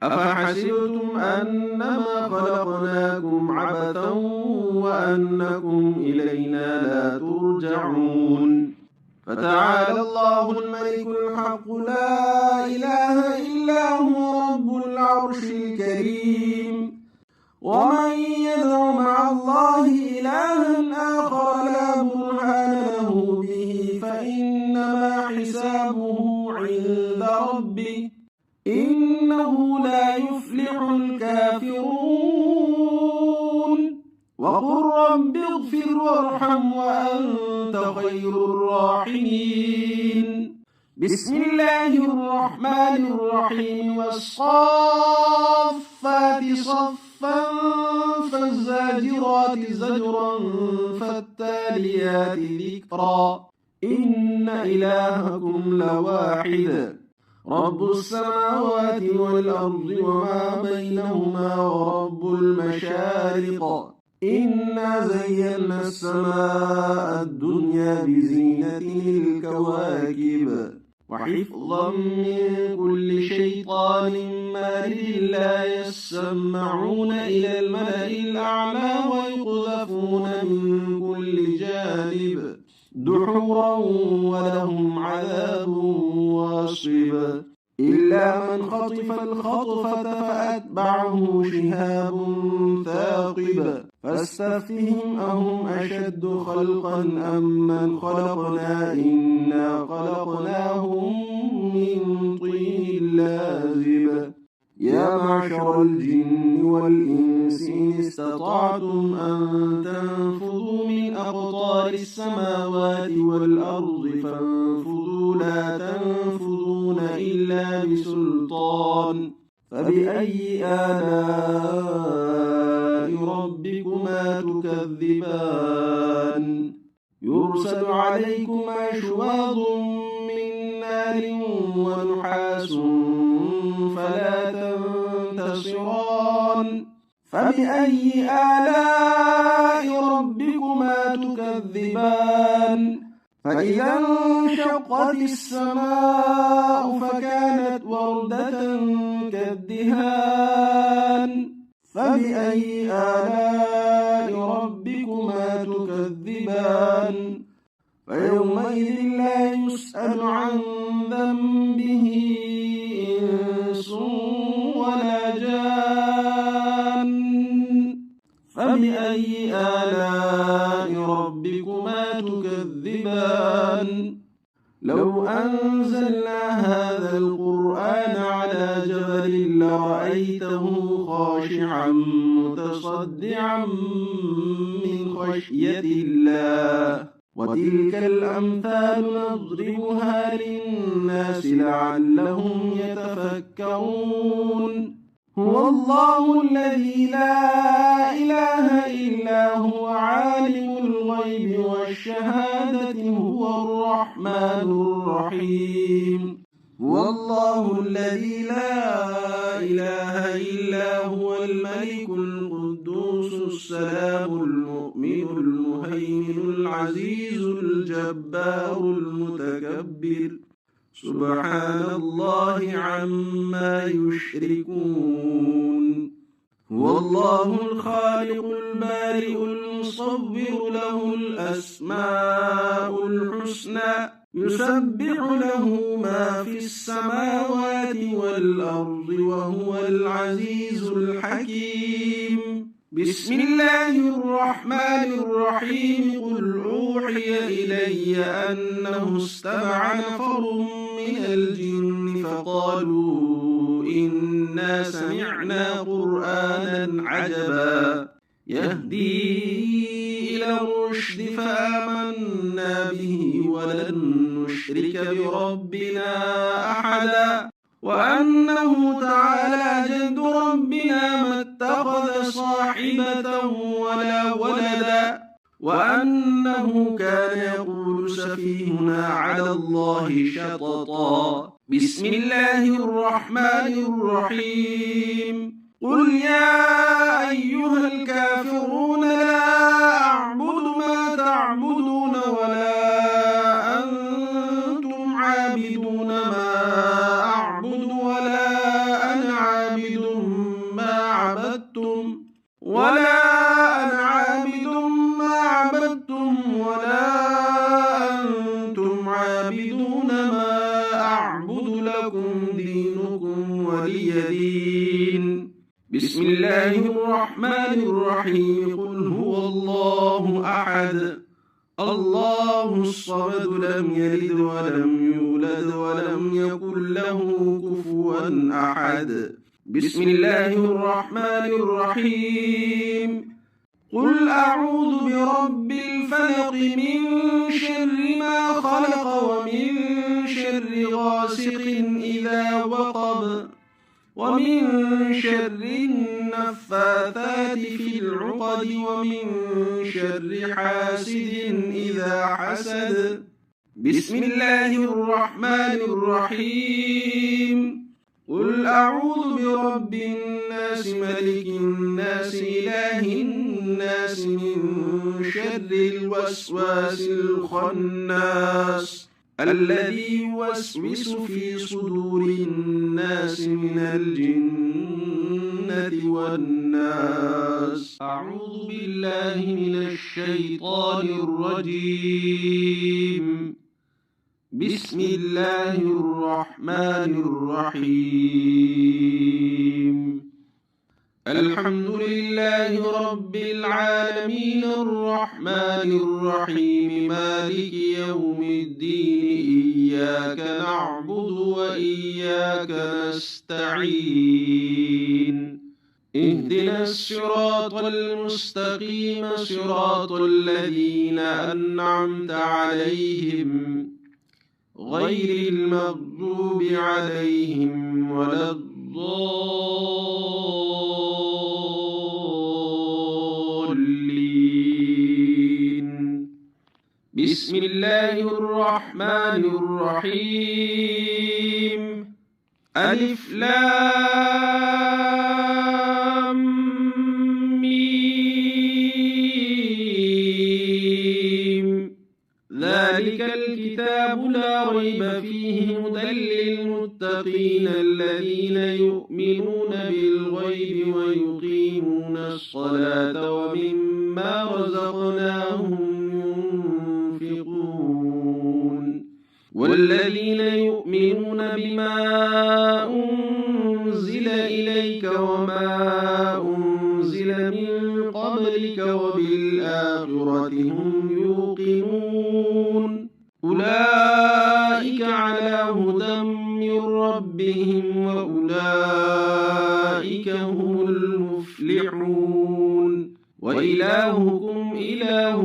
أفحسبتم أنما خلقناكم عبثا وأنكم إلينا لا ترجعون فتعالى الله الملك الحق لا إله إلا هو رب العرش الكريم ومن يدع مع الله إلها آخر لا برهان له به فإنما حسابه عند ربه إنه لا يفلح الكافرون وقل رب اغفر وارحم وأنت خير الراحمين بسم الله الرحمن الرحيم والصافات صفا فالزاجرات زجرا فالتاليات ذكرا إن إلهكم لواحد رب السماوات والأرض وما بينهما ورب المشارق إنا زينا السماء الدنيا بزينة الكواكب وحفظا من كل شيطان مارد لا يسمعون إلى الملأ الأعلى ويقذفون من كل جانب دحورا ولهم عذاب واصب إلا من خطف الخطفة فأتبعه شهاب ثاقب فاستفتهم أهم أشد خلقا أم من خلقنا إنا خلقناهم من طين لازب يا معشر الجن والإنس إن استطعتم أن تنفذوا من أقطار السماوات والأرض فانفذوا لا تنفذون إلا بسلطان فبأي آلاء ربكما تكذبان يرسل عليكما شواظ من نار ونحاس فلا تنتصران فبأي آلاء ربكما تكذبان فإذا انشقت السماء فكانت وردة كالدهان فبأي آلاء ربكما تكذبان فيومئذ لا يسأل عن ذنبه إنس ولا جان فبأي آلاء ربكما تكذبان لو أنزلنا هذا القرآن على جبل لرأيته خاشعا متصدعا من خشية خشية الله. وتلك الأمثال نضربها للناس لعلهم يتفكرون. هو الله الذي لا إله إلا هو عالم الغيب والشهادة هو الرحمن الرحيم. هو الله الذي لا إله إلا هو الملك القدوس السلام المؤمن المهيمن العزيز الجبار المتكبر سبحان الله عما يشركون. هو الله الخالق البارئ المصور له الأسماء الحسنى يسبح له ما في السماوات والأرض وهو العزيز الحكيم. بسم الله الرحمن الرحيم. قل أوحي إلي أنه استمع نفر من الجن فقالوا إنا سمعنا قرآنا عجبا يهدي إلى الرشد فآمنا به ولن نشرك بربنا أحدا وأنه تعالى جد ربنا ما اتخذ صاحبة ولا ولدا وأنه كان يقول سفيهنا على الله شططا. بسم الله الرحمن الرحيم. قل يا أيها الكافرون لا أعبد ما تعبدون ولا أنتم عابدون ما أعبد ولا أنا عابد ما عبدتم ولا أنتم عابدون ما أعبد لكم دينكم ولي دين. بسم الله الرحمن الرحيم. قل هو الله أحد الله الصمد لم يلد ولم يولد ولم يكن له كفوا أحد. بسم الله الرحمن الرحيم. قل أعوذ برب الفلق من شر ما خلق ومن شر غاسق إذا وقب ومن شر النفاثات في العقد ومن شر حاسد إذا حسد. بسم الله الرحمن الرحيم. قل أعوذ برب الناس ملك الناس إله الناس من شر الوسواس الخناس الذي يوسوس في صدور الناس من الجنة والناس. أعوذ بالله من الشيطان الرجيم. بسم الله الرحمن الرحيم. الحمد لله رب العالمين الرحمن الرحيم مالك يوم الدين إياك نعبد وإياك نستعين. اهدنا الصراط المستقيم صراط الذين أنعمت عليهم غير المغضوب عليهم ولا الضالين. بسم الله الرحمن الرحيم. ألف لام ميم. ذلك الكتاب لا ريب فيه هدى للمتقين الذين يؤمنون بالغيب ويقيمون الصلاة ومما رزقناهم ينفقون. والذين يؤمنون بما أنزل إليك وما أنزل من قبلك وبالآخرة هم يوقنون. أولئك على هدى من ربهم وأولئك هم المفلحون. وإلهكم إله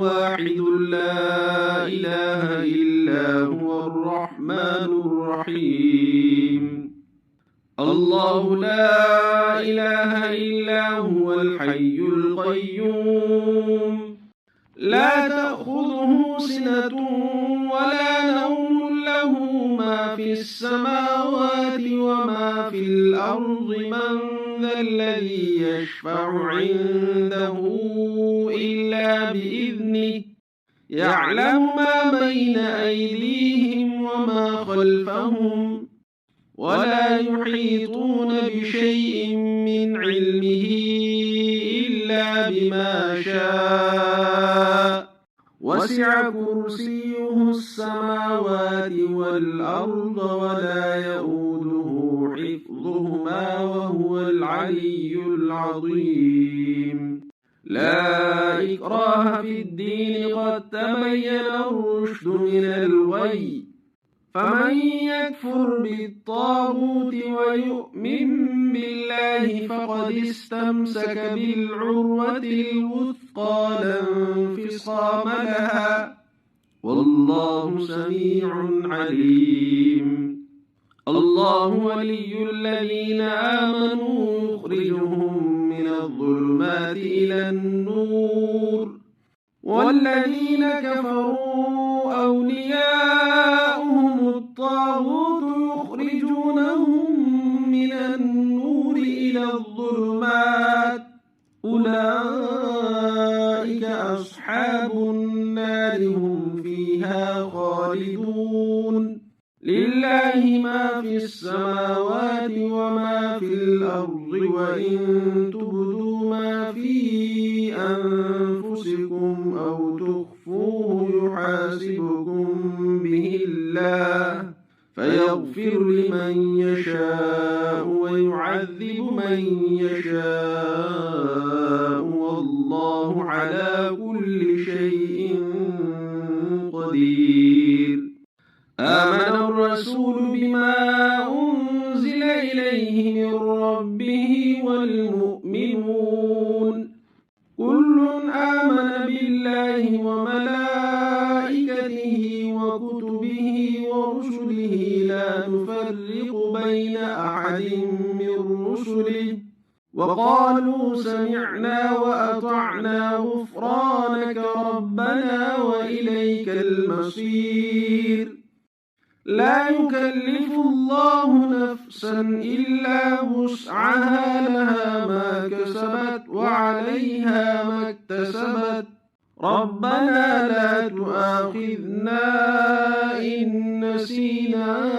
واحد لا إله إلا هو الرحمن الرحيم الله لا إله إلا هو الحي القيوم لا تأخذه سنة ولا نوم له ما في السماوات وما في الأرض من ذا الذي يشفع عنده إلا بإذنه يعلم ما بين أيديهم وما خلفهم ولا يحيطون بشيء من علمه إلا بما شاء وسع كرسيه السماوات والأرض ولا يؤوده حفظهما وهو العلي العظيم لا إكراه في الدين قد تبين الرشد من الغي فمن يكفر بالطاغوت ويؤمن بالله فقد استمسك بالعروة الوثقى لا انفصام لها والله سميع عليم الله ولي الذين آمنوا يخرجهم من الظلمات إلى النور والذين كفروا أولياؤهم الطاغوت يخرجونهم من النور إلى الظلمات أولئك أصحاب النار هم فيها خالدون لله ما في السماوات وما في الأرض وإن تبدوا ما في أنفسكم أو تخفوه يحاسبكم به الله فيغفر لمن يشاء ويعذب من يشاء والله على كل شيء قدير آمن الرسول بما أنزل إليه من ربه والمؤمنون كل آمن بالله وملائكته وكتبه ورسله لا نفرق بين أحد من رسله وقالوا سمعنا وأطعنا غفرانك ربنا وإليك المصير لا يكلف الله نفسا إلا وسعها لها ما كسبت وعليها ما اكتسبت ربنا لا تؤاخذنا إن نسينا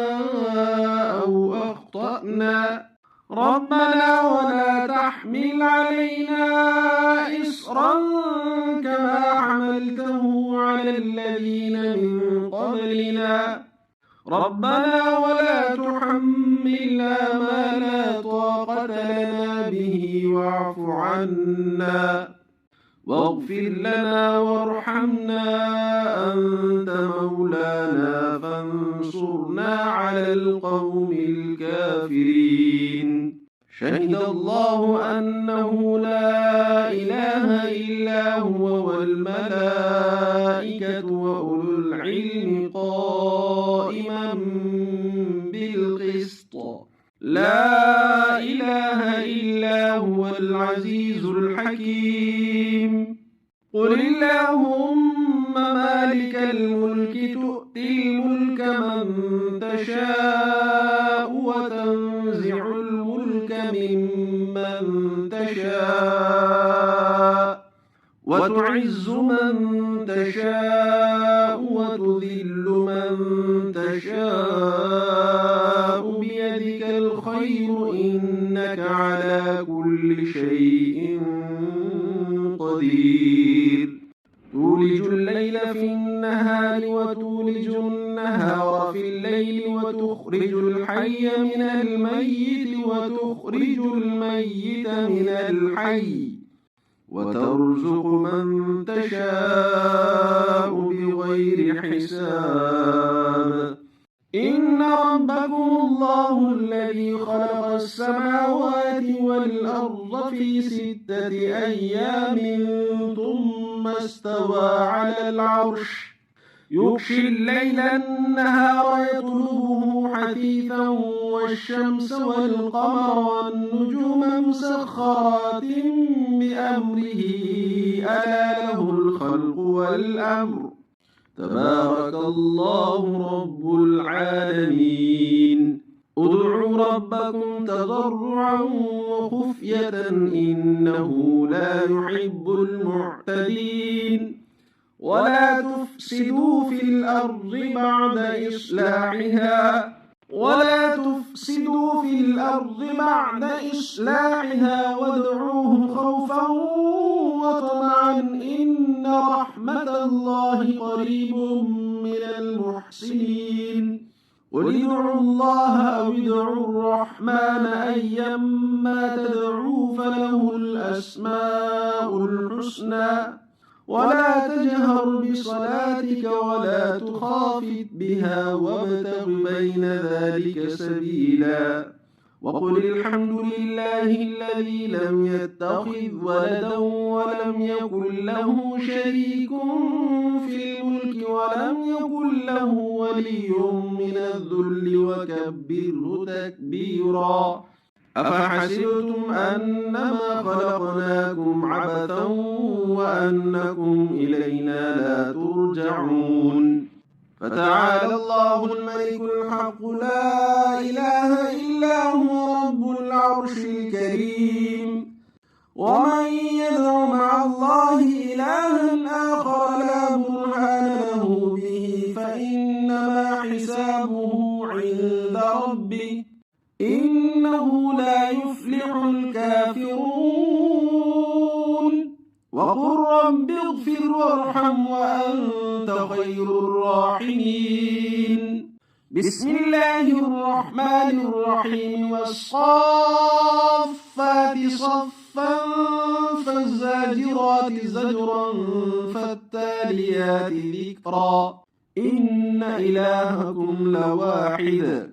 أو أخطأنا ربنا ولا تحمل علينا إصرا كما حملته على الذين من قبلنا ربنا ولا تحملنا ما لا طاقة لنا به واعف عنا واغفر لنا وارحمنا أنت مولانا فانصرنا على القوم الكافرين شهد الله أنه لا إله إلا هو والملائكة وأولو العلم قائما بالقسط لا إله إلا هو العزيز الحكيم قل اللهم مالك الملك تؤتي الملك من تشاء وتنزع الملك ممن تشاء وتعز من تشاء وتذل من تشاء بيدك الخير إنك على كل شيء قدير تولج الليل في النهار وتولج النهار في الليل وتخرج الحي من الميت وتخرج الميت من الحي وترزق من تشاء بغير حساب إن ربكم الله الذي خلق السماوات والأرض في 6 أيام ثم استوى على العرش يغشي الليل النهار يطلبه حثيثا والشمس والقمر والنجوم مسخرات بأمره ألا له الخلق والأمر تبارك الله رب العالمين ادعوا ربكم تضرعا وخفية إنه لا يحب المعتدين ولا تفسدوا في الأرض بعد إصلاحها وادعوه خوفا وطمعا إن رحمة الله قريب من المحسنين قل ادعوا الله أو ادعوا الرحمن أيما تدعوا فله الأسماء الحسنى ولا تجهر بصلاتك ولا تخافت بها وابتغ بين ذلك سبيلا وقل الحمد لله الذي لم يتخذ ولدا ولم يكن له شريك في الملك ولم يكن له ولي من الذل وكبره تكبيرا أفحسبتم أنما خلقناكم عبثا وأنكم إلينا لا ترجعون فتعالى الله الملك الحق لا إله إلا هو رب العرش الكريم ومن يدع مع الله إلها آخر لا برهان له به فإنما حسابه عند ربه إنه لا يفلح الكافرون وقل رب اغفر وارحم وأنت خير الراحمين بسم الله الرحمن الرحيم والصافات صفا فالزاجرات زجرا فالتاليات ذكرا إن إلهكم لواحد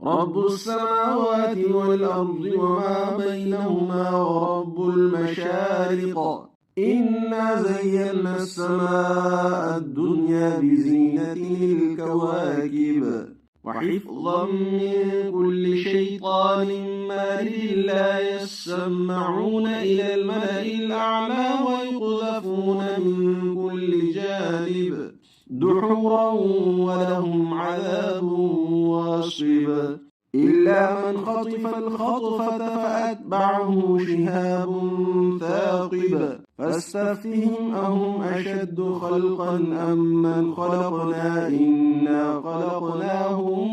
رب السماوات والأرض وما بينهما ورب المشارق إنا زينا السماء الدنيا بزينة الكواكب وحفظا من كل شيطان مارد لا يسمعون إلى الملأ الأعلى ويقذفون من كل جانب دحورا ولهم عذاب واصب إلا من خطف الخطفة فأتبعه شهاب ثاقب فاستفتهم أهم أشد خلقا أم من خلقنا إنا خلقناهم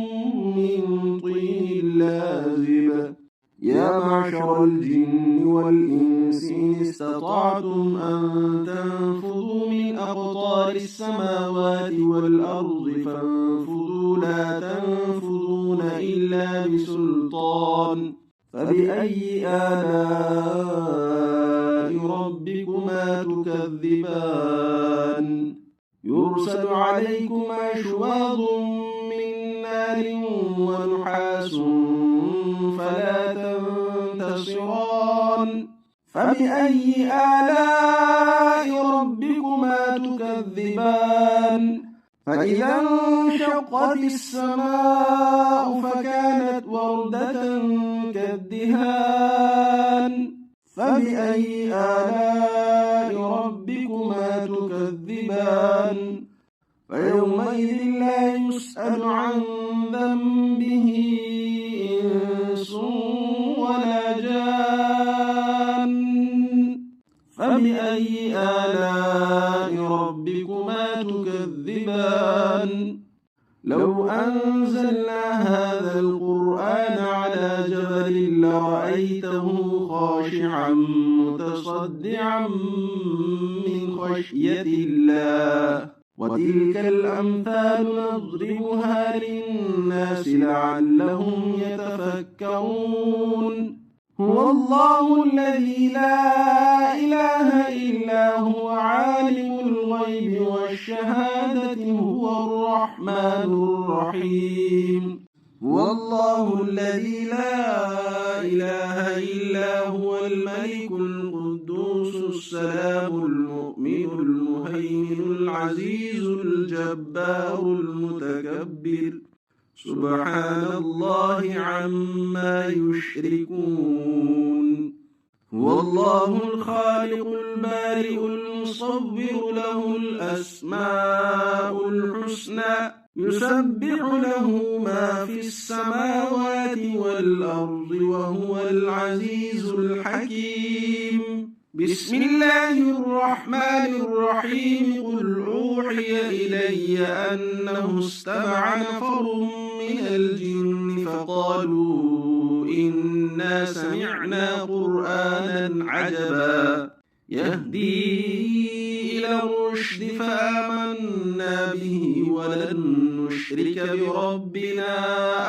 من طين لازب يا معشر الجن والإنس إن استطعتم أن تنفذوا من أقطار السماوات والأرض فانفذوا لا تنفذون إلا بسلطان فبأي آلاء ربكما تكذبان يرسل عليكما شواظ من نار ونحاس فلا تنتصران فبأي آلاء ربكما تكذبان فإذا انشقت السماء فكانت وردة كالدهان فبأي آلاء ربكما تكذبان فيومئذ لا يسأل عن ذنبه إنس ولا جان فبأي آلاء ربكما تكذبان لو أنزلنا هذا القرآن على جبل لرأيته خاشعا متصدعا من خشية الله وتلك الأمثال نضربها للناس لعلهم يتفكرون هو الله الذي لا إله إلا إلا هو عالم الغيب والشهادة هو الرحمن الرحيم هو الله الذي لا إله إلا هو الملك القدوس السلام المؤمن المهيمن العزيز الجبار المتكبر سبحان الله عما يشركون هو الله الخالق البارئ المصور له الأسماء الحسنى يسبح له ما في السماوات والأرض وهو العزيز الحكيم بسم الله الرحمن الرحيم قل أوحي إلي أنه استمع نفر من الجن فقالوا إنا سمعنا قرآنا عجبا يهدي إلى الرشد فآمنا به ولن نشرك بربنا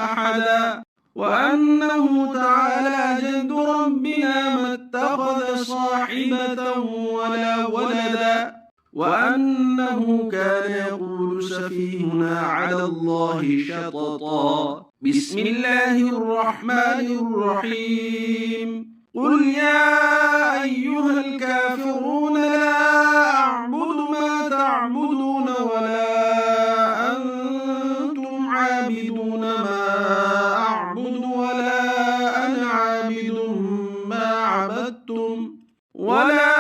أحدا وأنه تعالى جد ربنا ما اتخذ صاحبة ولا ولدا وأنه كان يقول سفيهنا على الله شططا بسم الله الرحمن الرحيم قل يا أيها الكافرون لا أعبد ما تعبدون ولا أنتم عابدون ما أعبد ولا أنا عابد ما عبدتم ولا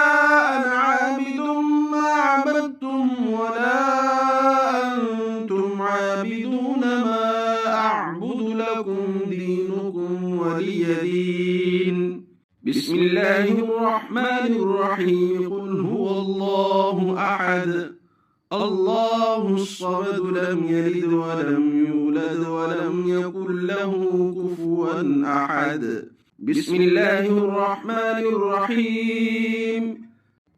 أنتم عابدون ما أعبد لكم دينكم ولي دين بسم الله الرحمن الرحيم قل هو الله أحد الله الصمد لم يلد ولم يولد ولم يكن له كفوا أحد بسم الله الرحمن الرحيم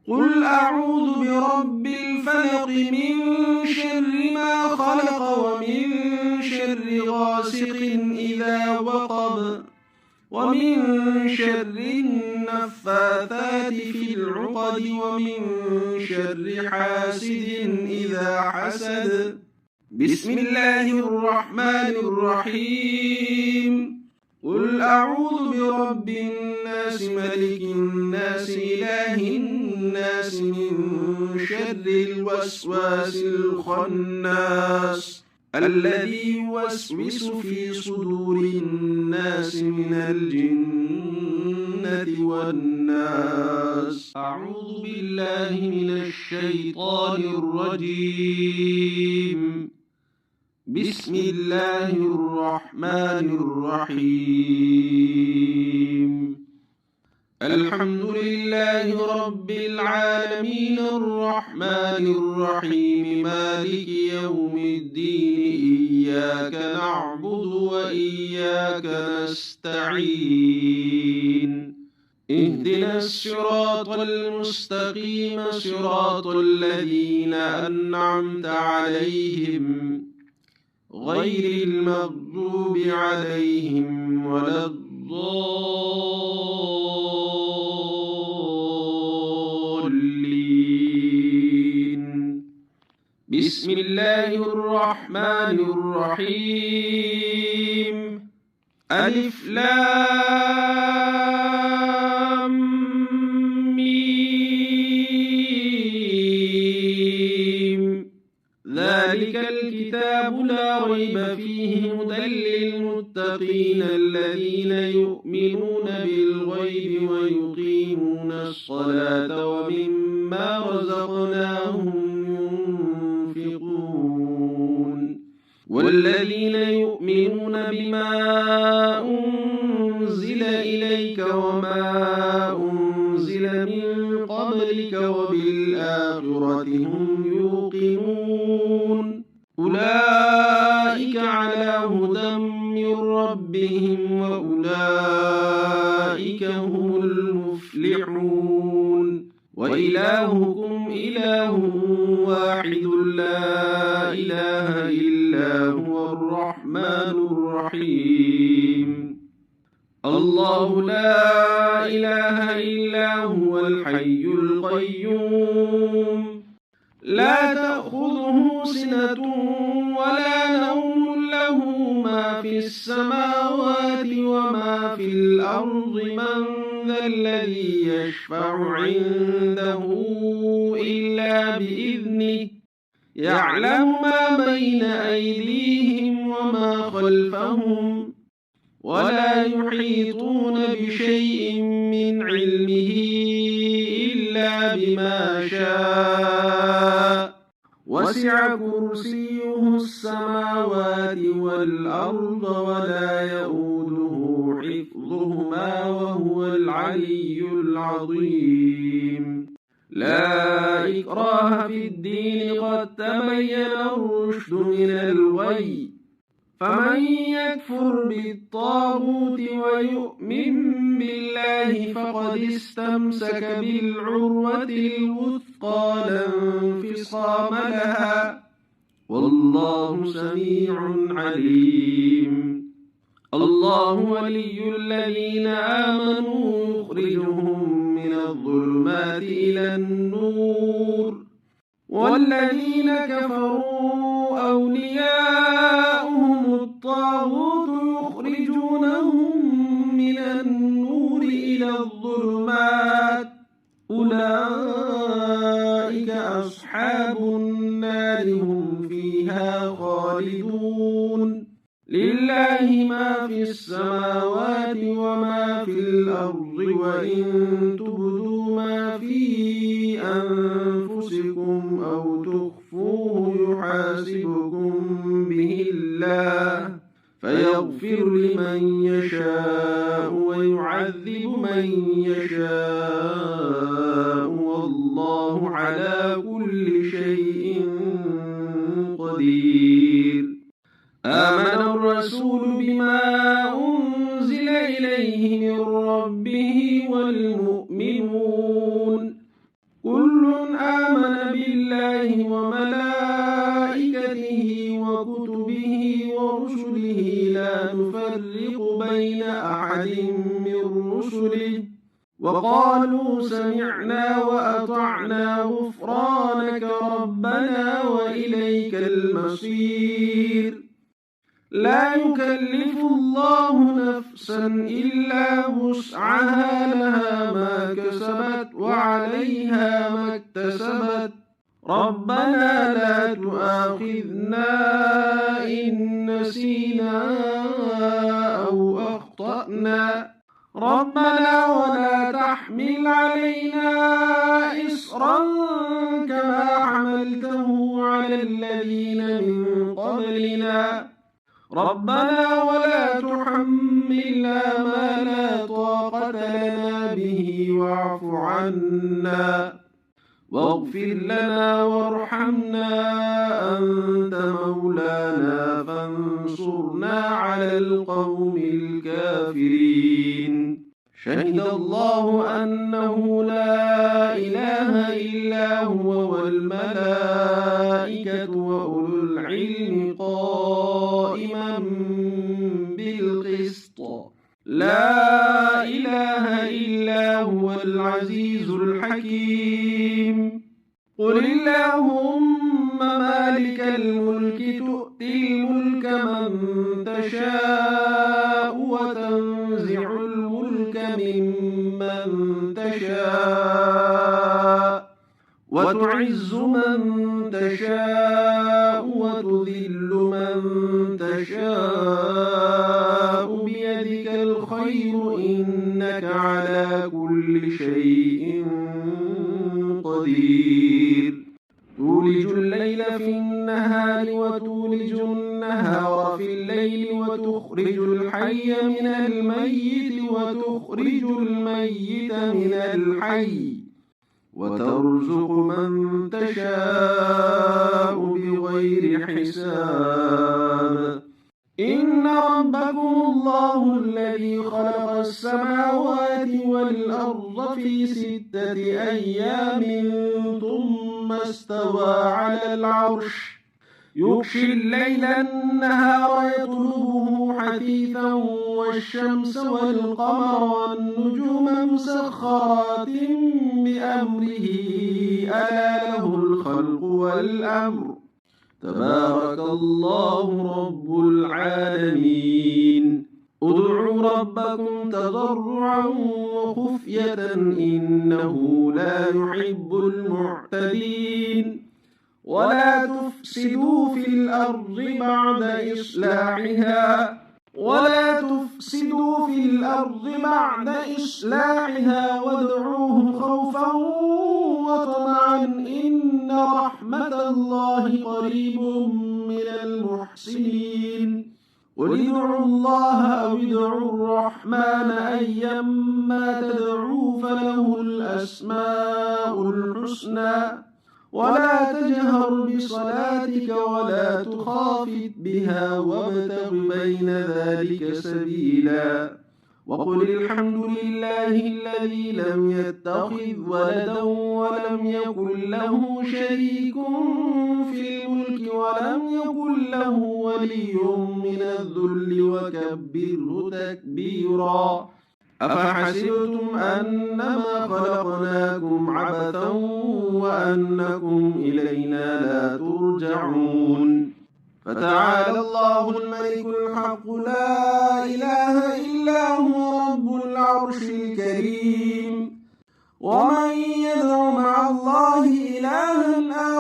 قل أعوذ برب الفلق من شر ما خلق ومن شر غاسق إذا وقب ومن شر النفاثات في العقد ومن شر حاسد إذا حسد بسم الله الرحمن الرحيم قل أعوذ برب الناس ملك الناس إله الناس من شر الوسواس الخناس الذي يوسوس في صدور الناس من الجنة والناس أعوذ بالله من الشيطان الرجيم بسم الله الرحمن الرحيم الحمد لله رب العالمين الرحمن الرحيم مالك يوم الدين إياك نعبد وإياك نستعين اهدنا الصراط المستقيم صراط الذين أنعمت عليهم غير المغضوب عليهم ولا الضالين بسم الله الرحمن الرحيم ألف لام ميم ذلك الكتاب لا ريب فيه هدى للمتقين الذين يؤمنون بالغيب ويقيمون الصلاة ومما رزقناهم ينفقون والذين يؤمنون بما أنزل إليك وما أنزل من قبلك وبالآخرة هم يوقنون أولئك على هدى من ربهم وأولئك هم المفلحون وإلهكم إله واحد لا إله إلا هو الرحمن الرحيم الله لا إله إلا هو الحي القيوم لا تأخذه سنة ولا نوم له ما في السماوات وما في الأرض من ذا الذي يشفع عنده إلا بإذنه يعلم ما بين أيديهم وما خلفهم ولا يحيطون بشيء من علمه إلا بما شاء وسع كرسيه السماوات والأرض ولا يؤوده حفظهما وهو العلي العظيم لا إكراه في الدين قد تبين الرشد من الغي فمن يكفر بالطاغوت ويؤمن بالله فقد استمسك بالعروة الوثقى لا انفصام لها والله سميع عليم الله ولي الذين آمنوا يخرجهم من الظلمات إلى النور والذين كفروا أولياؤهم الطاغوت يخرجونهم من النور إلى الظلمات أولئك أصحاب النار هم فيها خالدون لله ما في السماوات وما في الأرض وإن تبدوا ما في أنفسكم أو تخفوه يحاسبكم به الله فيغفر لمن يشاء ويعذب من يشاء والله على كل شيء قدير آمن الرسول بما أنزل إليه من ربه والمؤمنون كل آمن بالله وملائكته وكتبه ورسله لا نفرق بين أحد من رسله وقالوا سمعنا وأطعنا غفرانك ربنا وإليك المصير لا يكلف الله نفسا إلا وسعها لها ما كسبت وعليها ما اكتسبت ربنا لا تؤاخذنا إن نسينا أو أخطأنا ربنا ولا تحمل علينا إصرا كما حملته على الذين من قبلنا ربنا ولا تحملنا ما لا طاقة لنا به واعف عنا واغفر لنا وارحمنا أنت مولانا فانصرنا على القوم الكافرين شهد الله أنه لا إله إلا هو والملائكة وأولو العلم قائما بالقسط لا إله إلا هو العزيز الحكيم قل اللهم مالك الملك تؤتي الملك من تشاء وتنزع الملك ممن تشاء وتعز من تشاء وتذل من تشاء بيدك الخير إنك على كل شيء قدير تولج الليل في النهار وتولج النهار في الليل وتخرج الحي من الميت وتخرج الميت من الحي وترزق من تشاء بغير حساب إن ربكم الله الذي خلق السماوات والأرض في 6 أيام ثم استوى على العرش يغشي الليل النهار يطلبه حثيثا والشمس والقمر والنجوم مسخرات بأمره ألا له الخلق والأمر تبارك الله رب العالمين ادعوا ربكم تضرعا وخفية إنه لا يحب المعتدين ولا تفسدوا في الأرض بعد إصلاحها وادعوه خوفا وطمعا إن رحمة الله قريب من المحسنين قل ادعوا الله أو ادعوا الرحمن أيما تدعوا فله الأسماء الحسنى ولا تجهر بصلاتك ولا تخافت بها وابتغ بين ذلك سبيلا وقل الحمد لله الذي لم يتخذ ولدا ولم يكن له شريك في الملك ولم يكن له ولي من الذل وكبره تكبيرا أفحسبتم أنما خلقناكم عبثا وأنكم إلينا لا ترجعون فتعالى الله الملك الحق لا إله إلا هو رب العرش الكريم ومن يدع مع الله إلها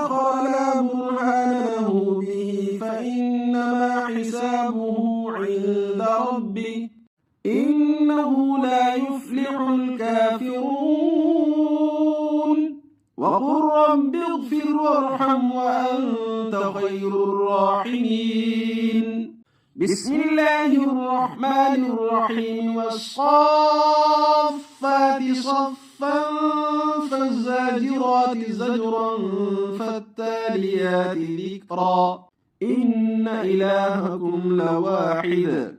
آخر لا برهان له به فإنما حسابه عند ربه إنه لا يفلح الكافرون وقل رب اغفر وارحم وأنت خير الراحمين بسم الله الرحمن الرحيم والصافات صفا فالزاجرات زجرا فالتاليات ذكرا إن إلهكم لواحد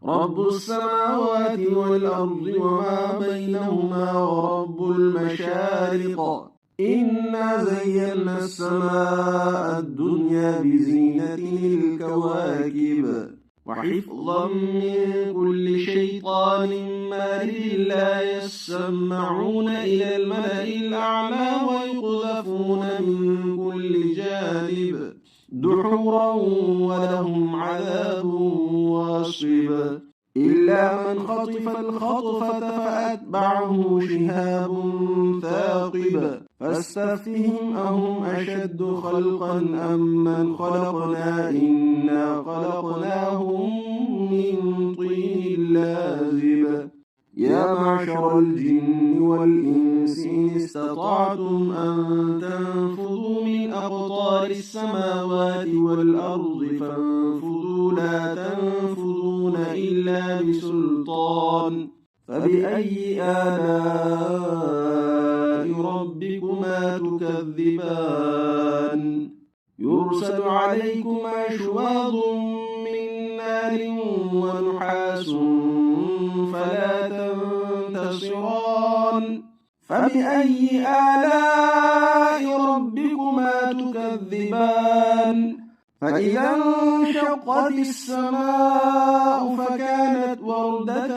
رب السماوات والأرض وما بينهما ورب المشارق إنا زينا السماء الدنيا بزينة الكواكب وحفظا من كل شيطان مارد لا يسمعون إلى الملأ الأعلى ويقذفون من كل جانب دحورا ولهم عذاب واصب إلا من خطف الخطفة فأتبعه شهاب ثاقب فاستفتهم أهم أشد خلقا أم من خلقنا إنا خلقناهم من طين لازب يا معشر الجن والإنس إن استطعتم أن تنفذوا من أقطار السماوات والأرض فانفذوا لا تنفذون إلا بسلطان فبأي آلاء ربكما تكذبان يرسل عليكما شواظ من نار ونحاس فلا تنتصران فبأي آلاء ربكما تكذبان فإذا انشقت السماء فكانت وردة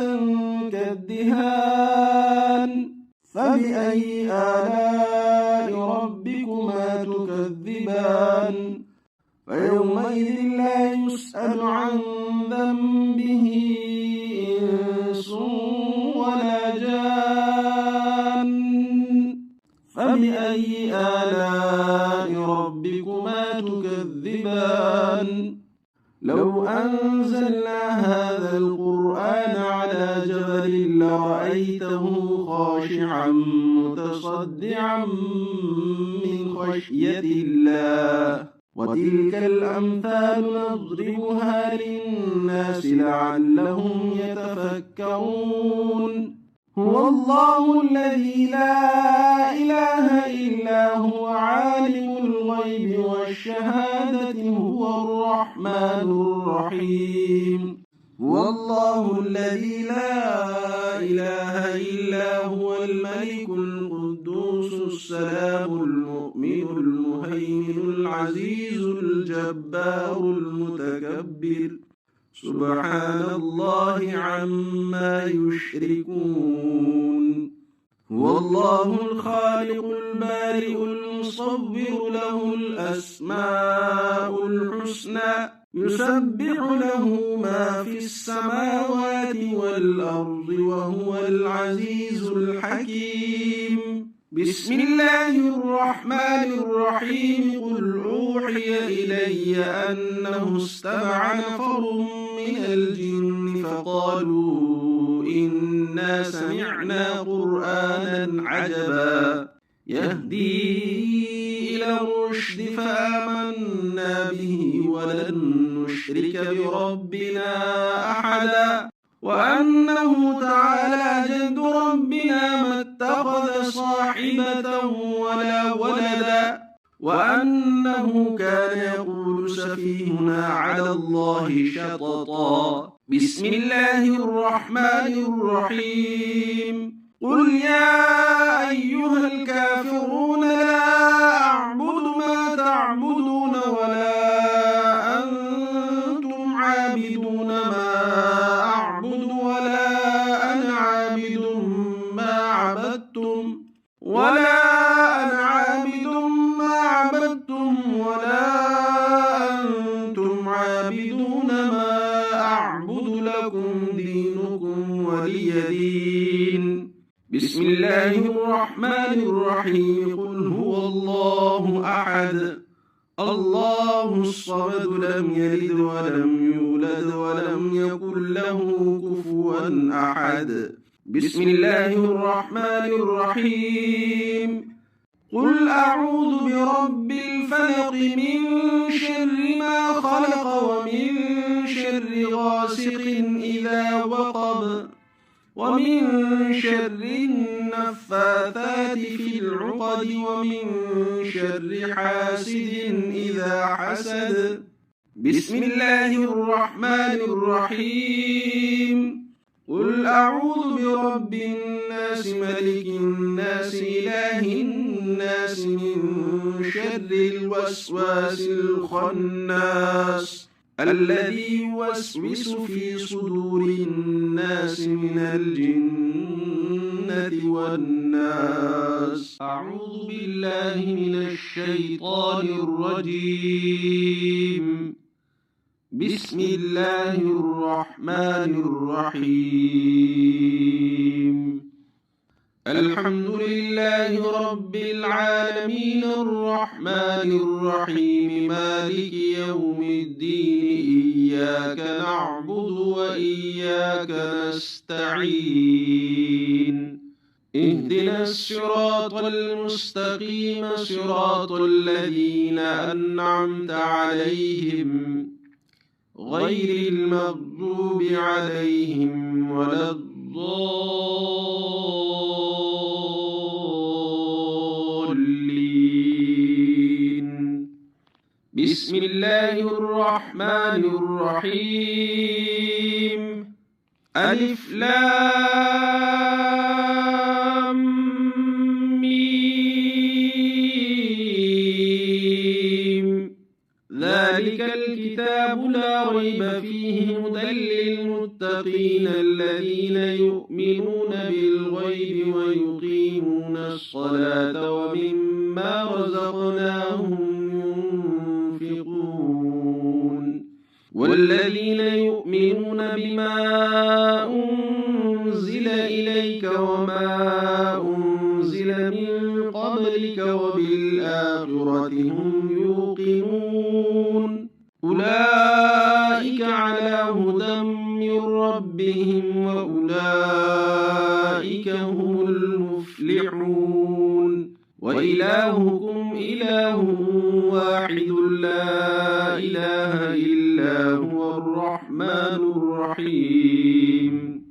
كالدهان فبأي آلاء ربكما تكذبان فيومئذ لا يسأل عن ذنبه إنس ولا جان فبأي آلاء ربكما تكذبان لو أنزلنا هذا القرآن على جبل لرأيته خاشعا متصدعا من خشية الله وتلك الأمثال نضربها للناس لعلهم يتفكرون هو الله الذي لا إله إلا هو عالم الغيب والشهادة هو الرحمن الرحيم هو الله الذي لا إله إلا هو الملك القدوس السلام المؤمن المهيمن العزيز الجبار المتكبر سبحان الله عما يشركون هو الله الخالق البارئ المصور له الأسماء الحسنى يسبح له ما في السماوات والأرض وهو العزيز الحكيم بسم الله الرحمن الرحيم قل أوحي إلي أنه استمع نفر من الجن فقالوا إنا سمعنا قرآنا عجبا يهدي إلى الرشد فآمنا به ولن نشرك بربنا أحدا وأنه تعالى جد ربنا ما اتخذ صاحبة ولا ولدا وأنه كان يقول سفيهنا على الله شططا بسم الله الرحمن الرحيم قل يا أيها الكافرون لا أعبد ما تعبدون ولا أنتم عابدون ما أعبد ولا أنا عابد ما عبدتم ولا أنتم عابدون ما أعبد لكم دينكم ولي دين بسم الله الرحمن الرحيم قل هو الله أحد الله الصمد لم يلد ولم يولد ولم يكن له كفوا أحد بسم الله الرحمن الرحيم قل أعوذ برب الفلق من شر ما خلق ومن شر غاسق إذا وقب ومن شر النفاثات في العقد ومن شر حاسد إذا حسد بسم الله الرحمن الرحيم قل أعوذ برب الناس ملك الناس إله الناس من شر الوسواس الخناس الذي يوسوس في صدور الناس من الجنة والناس أعوذ بالله من الشيطان الرجيم بسم الله الرحمن الرحيم الحمد لله رب العالمين الرحمن الرحيم مالك يوم الدين إياك نعبد وإياك نستعين اهدنا الصراط المستقيم صراط الذين أنعمت عليهم غير المغضوب عليهم ولا الضالين بسم الله الرحمن الرحيم ألف لام ميم ذلك الكتاب لا ريب فيه هدى للمتقين الذين يؤمنون بالغيب ويقيمون الصلاة ومما رزقناهم ينفقون والذين يؤمنون بما أنزل إليك وما أنزل من قبلك وبالآخرة هم يوقنون أولئك على هدى من ربهم وأولئك هم المفلحون وإلهكم إله واحد لا إله إلا هو الرحمن الرحيم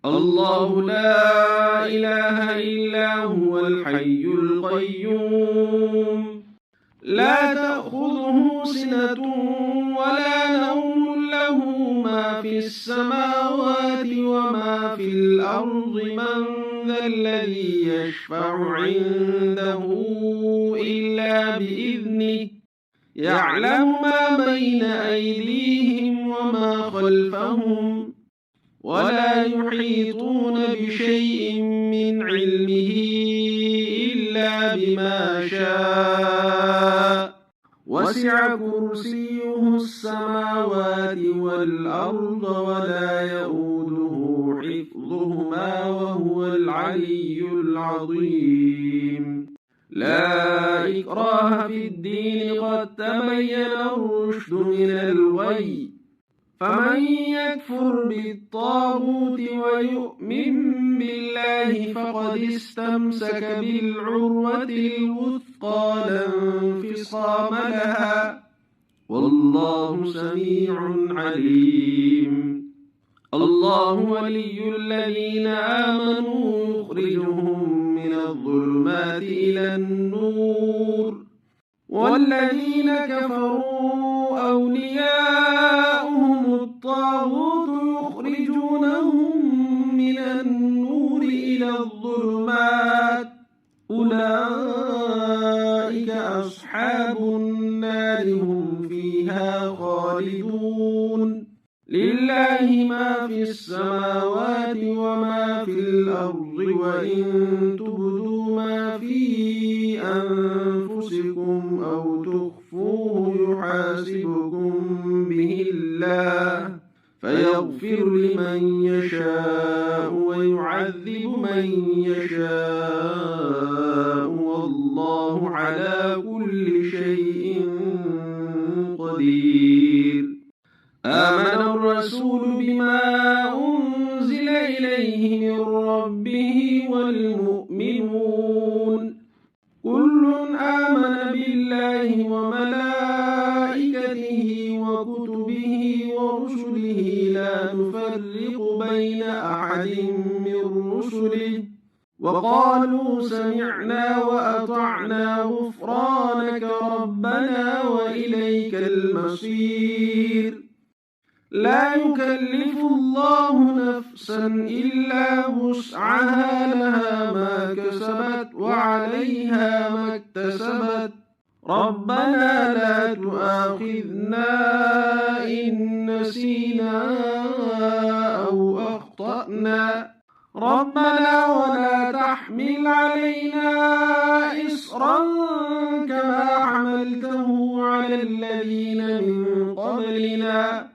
الله لا إله إلا هو الحي القيوم لا تأخذه سنة ولا نوم له ما في السماوات وما في الأرض من ذا الذي يشفع عنده إلا بإذنه يعلم ما بين أيديهم وما خلفهم ولا يحيطون بشيء من علمه إلا بما شاء وسع كرسيه السماوات والأرض ولا يؤوده حفظهما وهو العلي العظيم لا إكراه في الدين قد تبين الرشد من الغي فمن يكفر بالطاغوت ويؤمن بالله فقد استمسك بالعروة الوثقى لا انفصام لها والله سميع عليم الله ولي الذين آمنوا يخرجهم من الظلمات إلى النور والذين كفروا أولياؤهم الطاغوت يخرجونهم من النور إلى الظلمات أولئك أصحاب النار هم فيها خالدون لله ما في السماوات وما في الأرض وإن تبدوا ما في أنفسكم أو تخفوه يحاسبكم به الله فيغفر لمن يشاء ويعذب من يشاء والله على كل شيء قدير آمن الرسول بما أنزل إليه من ربه والمؤمنون كل آمن بالله وملائكته وكتبه ورسله لا نفرق بين أحد من رسله وقالوا سمعنا وأطعنا غفرانك ربنا وإليك المصير لا يكلف الله نفسا إلا وسعها لها ما كسبت وعليها ما اكتسبت ربنا لا تؤاخذنا إن نسينا أو أخطأنا ربنا ولا تحمل علينا إصرا كما حملته على الذين من قبلنا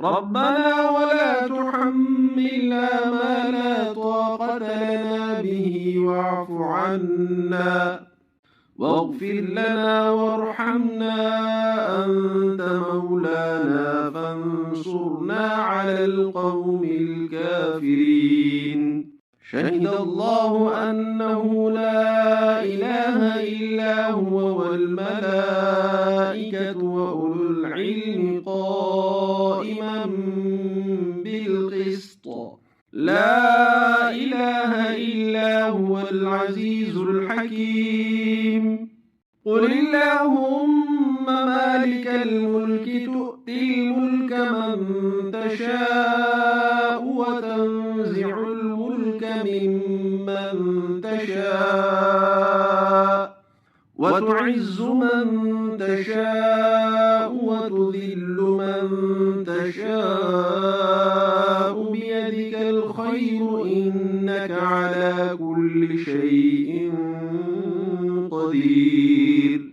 ربنا ولا تحملنا ما لا طاقة لنا به واعف عنا واغفر لنا وارحمنا أنت مولانا فانصرنا على القوم الكافرين شهد الله أنه لا إله إلا هو والملائكة وأولو العلم قائما بالقسط لا إله إلا هو العزيز الحكيم قل اللهم مالك الملك تؤتي الملك من تشاء وتنزع الملك ممن تشاء وتعز من تشاء وتذل من تشاء بيدك الخير إنك على كل شيء قدير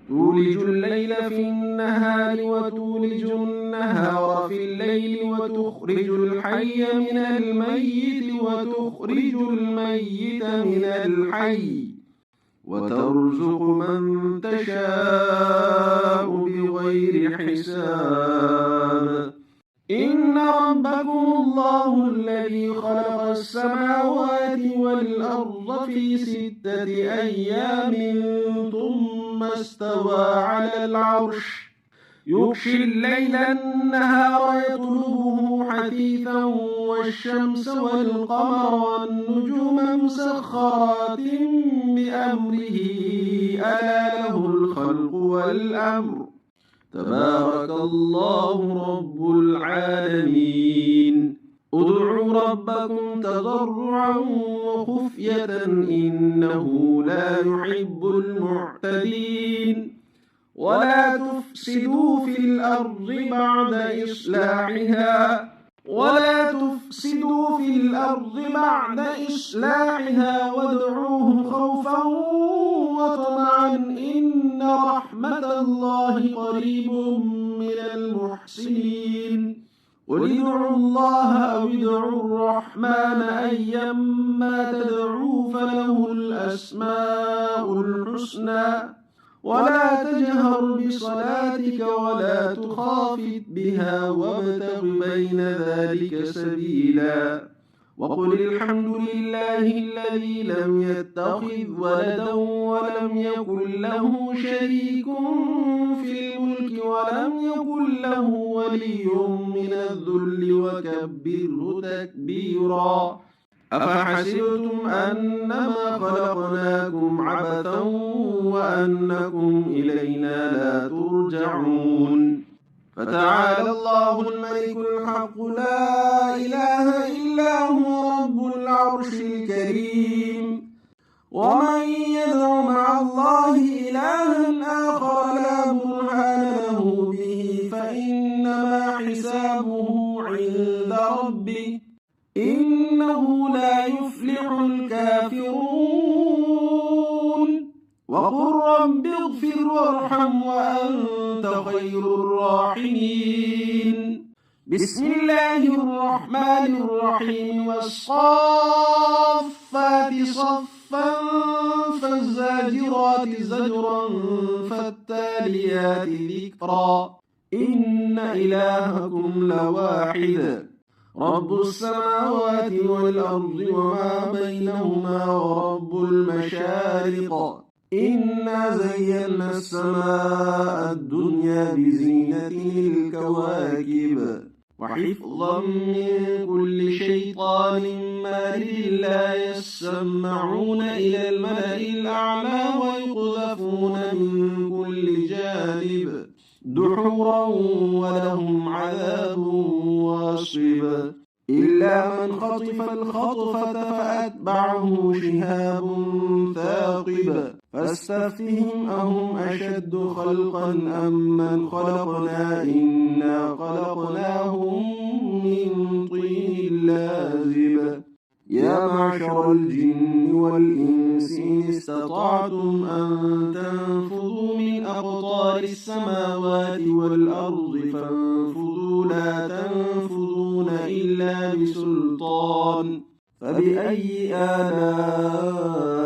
تولج الليل في النهار وتولج النهار في الليل وتخرج الحي من الميت وتخرج الميت من الحي وترزق من تشاء بغير حساب إن ربكم الله الذي خلق السماوات والأرض في 6 أيام ثم استوى على العرش يغشي الليل النهار يطلبه حثيثا والشمس والقمر والنجوم مسخرات بأمره ألا له الخلق والأمر تبارك الله رب العالمين ادعوا ربكم تضرعا وخفية إنه لا يحب المعتدين ولا تفسدوا في الأرض بعد إصلاحها وادعوه خوفا وطمعا إن رحمة الله قريب من المحسنين قل ادعوا الله أو ادعوا الرحمن أيما تدعوا فله الأسماء الحسنى ولا تجهر بصلاتك ولا تخافت بها وابتغ بين ذلك سبيلا وقل الحمد لله الذي لم يتخذ ولدا ولم يكن له شريك في الملك ولم يكن له ولي من الذل وكبره تكبيرا أفحسبتم أنما خلقناكم عبثا وأنكم إلينا لا ترجعون فتعالى الله الملك الحق لا إله إلا هو رب العرش الكريم ومن يدع مع الله إلها آخر لا برهان له به فإنما حسابه عند ربه إنه لا يفلح الكافرون وقل رب اغفر وارحم وأنت خير الراحمين بسم الله الرحمن الرحيم والصافات صفا فالزاجرات زجرا فالتاليات ذكرا إن إلهكم لواحد رب السماوات والأرض وما بينهما ورب المشارق إنا زينا السماء الدنيا بزينة الكواكب وحفظا من كل شيطان مارد لا يسمعون إلى الملأ الأعلى ويقذفون من كل جانب دحورا ولهم عذاب واصب إلا من خطف الخطفة فأتبعه شهاب ثاقب فاستفتهم أهم أشد خلقا أم من خلقنا إنا خلقناهم من طين لازب يا معشر الجن والإنس إن استطعتم أن تنفذوا من أقطار السماوات والأرض فانفذوا لا تنفذون إلا بسلطان فبأي آلاء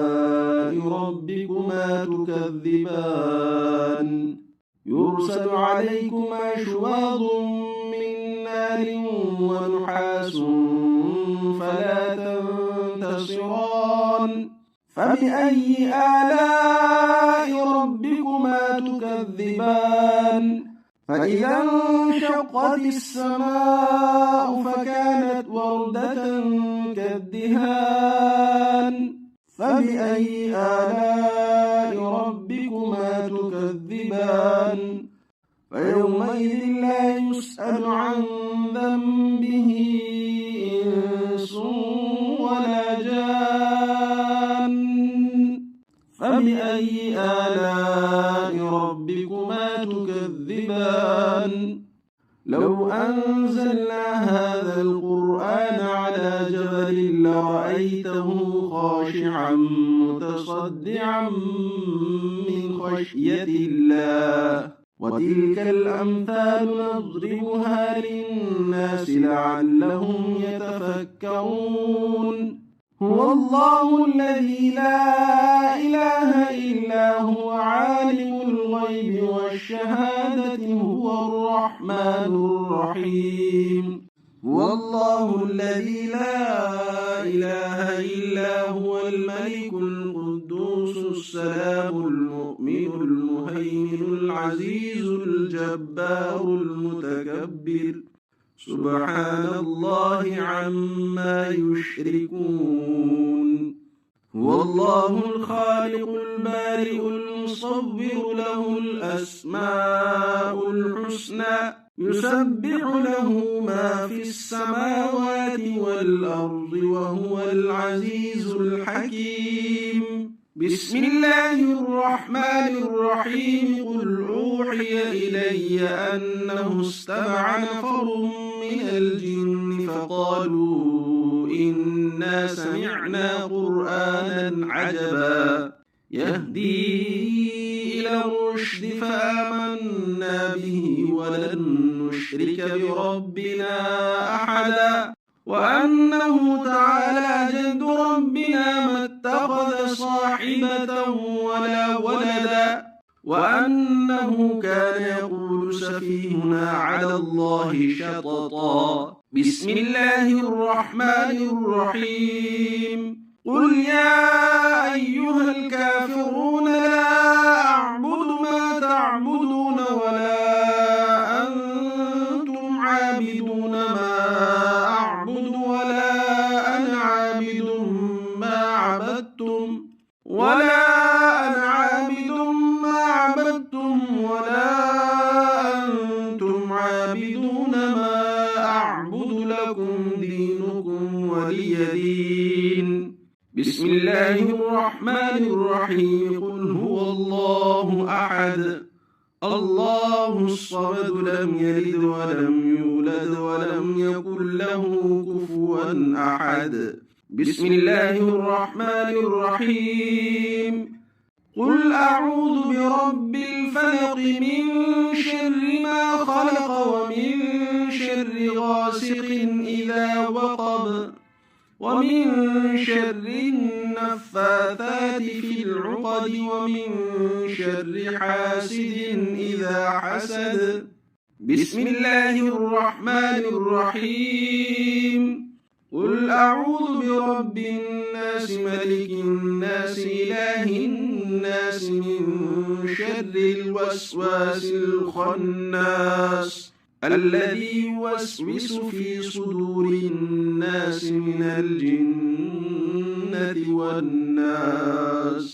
ربكما تكذبان يرسل عليكما شواظ من نار ونحاس فلا تنتصران فبأي آلاء ربكما تكذبان فإذا انشقت السماء فكانت وردة كالدهان فبأي آلاء ربكما تكذبان فيومئذ لا يسأل عن ذنبه إنس ولا جان فبأي آلاء ربكما تكذبان لو أنزلنا هذا القرآن على جبل لرأيته خاشعا متصدعا من خشية الله وتلك الأمثال نضربها للناس لعلهم يتفكرون هو الله الذي لا إله إلا هو عالم الغيب والشهادة هو الرحمن الرحيم هو الله الذي لا إله إلا هو الملك القدوس السلام المؤمن المهيمن العزيز الجبار المتكبر سبحان الله عما يشركون هو الله الخالق البارئ المصور له الأسماء الحسنى يسبح له ما في السماوات والأرض وهو العزيز الحكيم بسم الله الرحمن الرحيم قل أوحي إلي أنه استمع نفر من الجن فقالوا إنا سمعنا قرآنا عجبا يهدي إلى الرشد فآمنا به ولن نشرك بربنا أحدا وأنه تعالى جد ربنا ما اتخذ صاحبة ولا ولدا وأنه كان يقول سفيهنا على الله شططا بسم الله الرحمن الرحيم قل يا أيها الكافرون لا أعبد ما تعبدون ولا أنتم عابدون ما أعبد ولا أنا عابد ما عبدتم ولا أنتم عابدون ما أعبد لكم دينكم ولي دين بسم الله الرحمن الرحيم قل هو الله أحد الله الصمد لم يلد ولم يولد ولم يكن له كفوا أحد بسم الله الرحمن الرحيم قل أعوذ برب الفلق من شر ما خلق ومن شر غاسق إذا وقب ومن شر النفاثات في العقد ومن شر حاسد إذا حسد بسم الله الرحمن الرحيم قل أعوذ برب الناس ملك الناس إله الناس من شر الوسواس الخناس الذي يوسوس في صدور الناس من الجنة والناس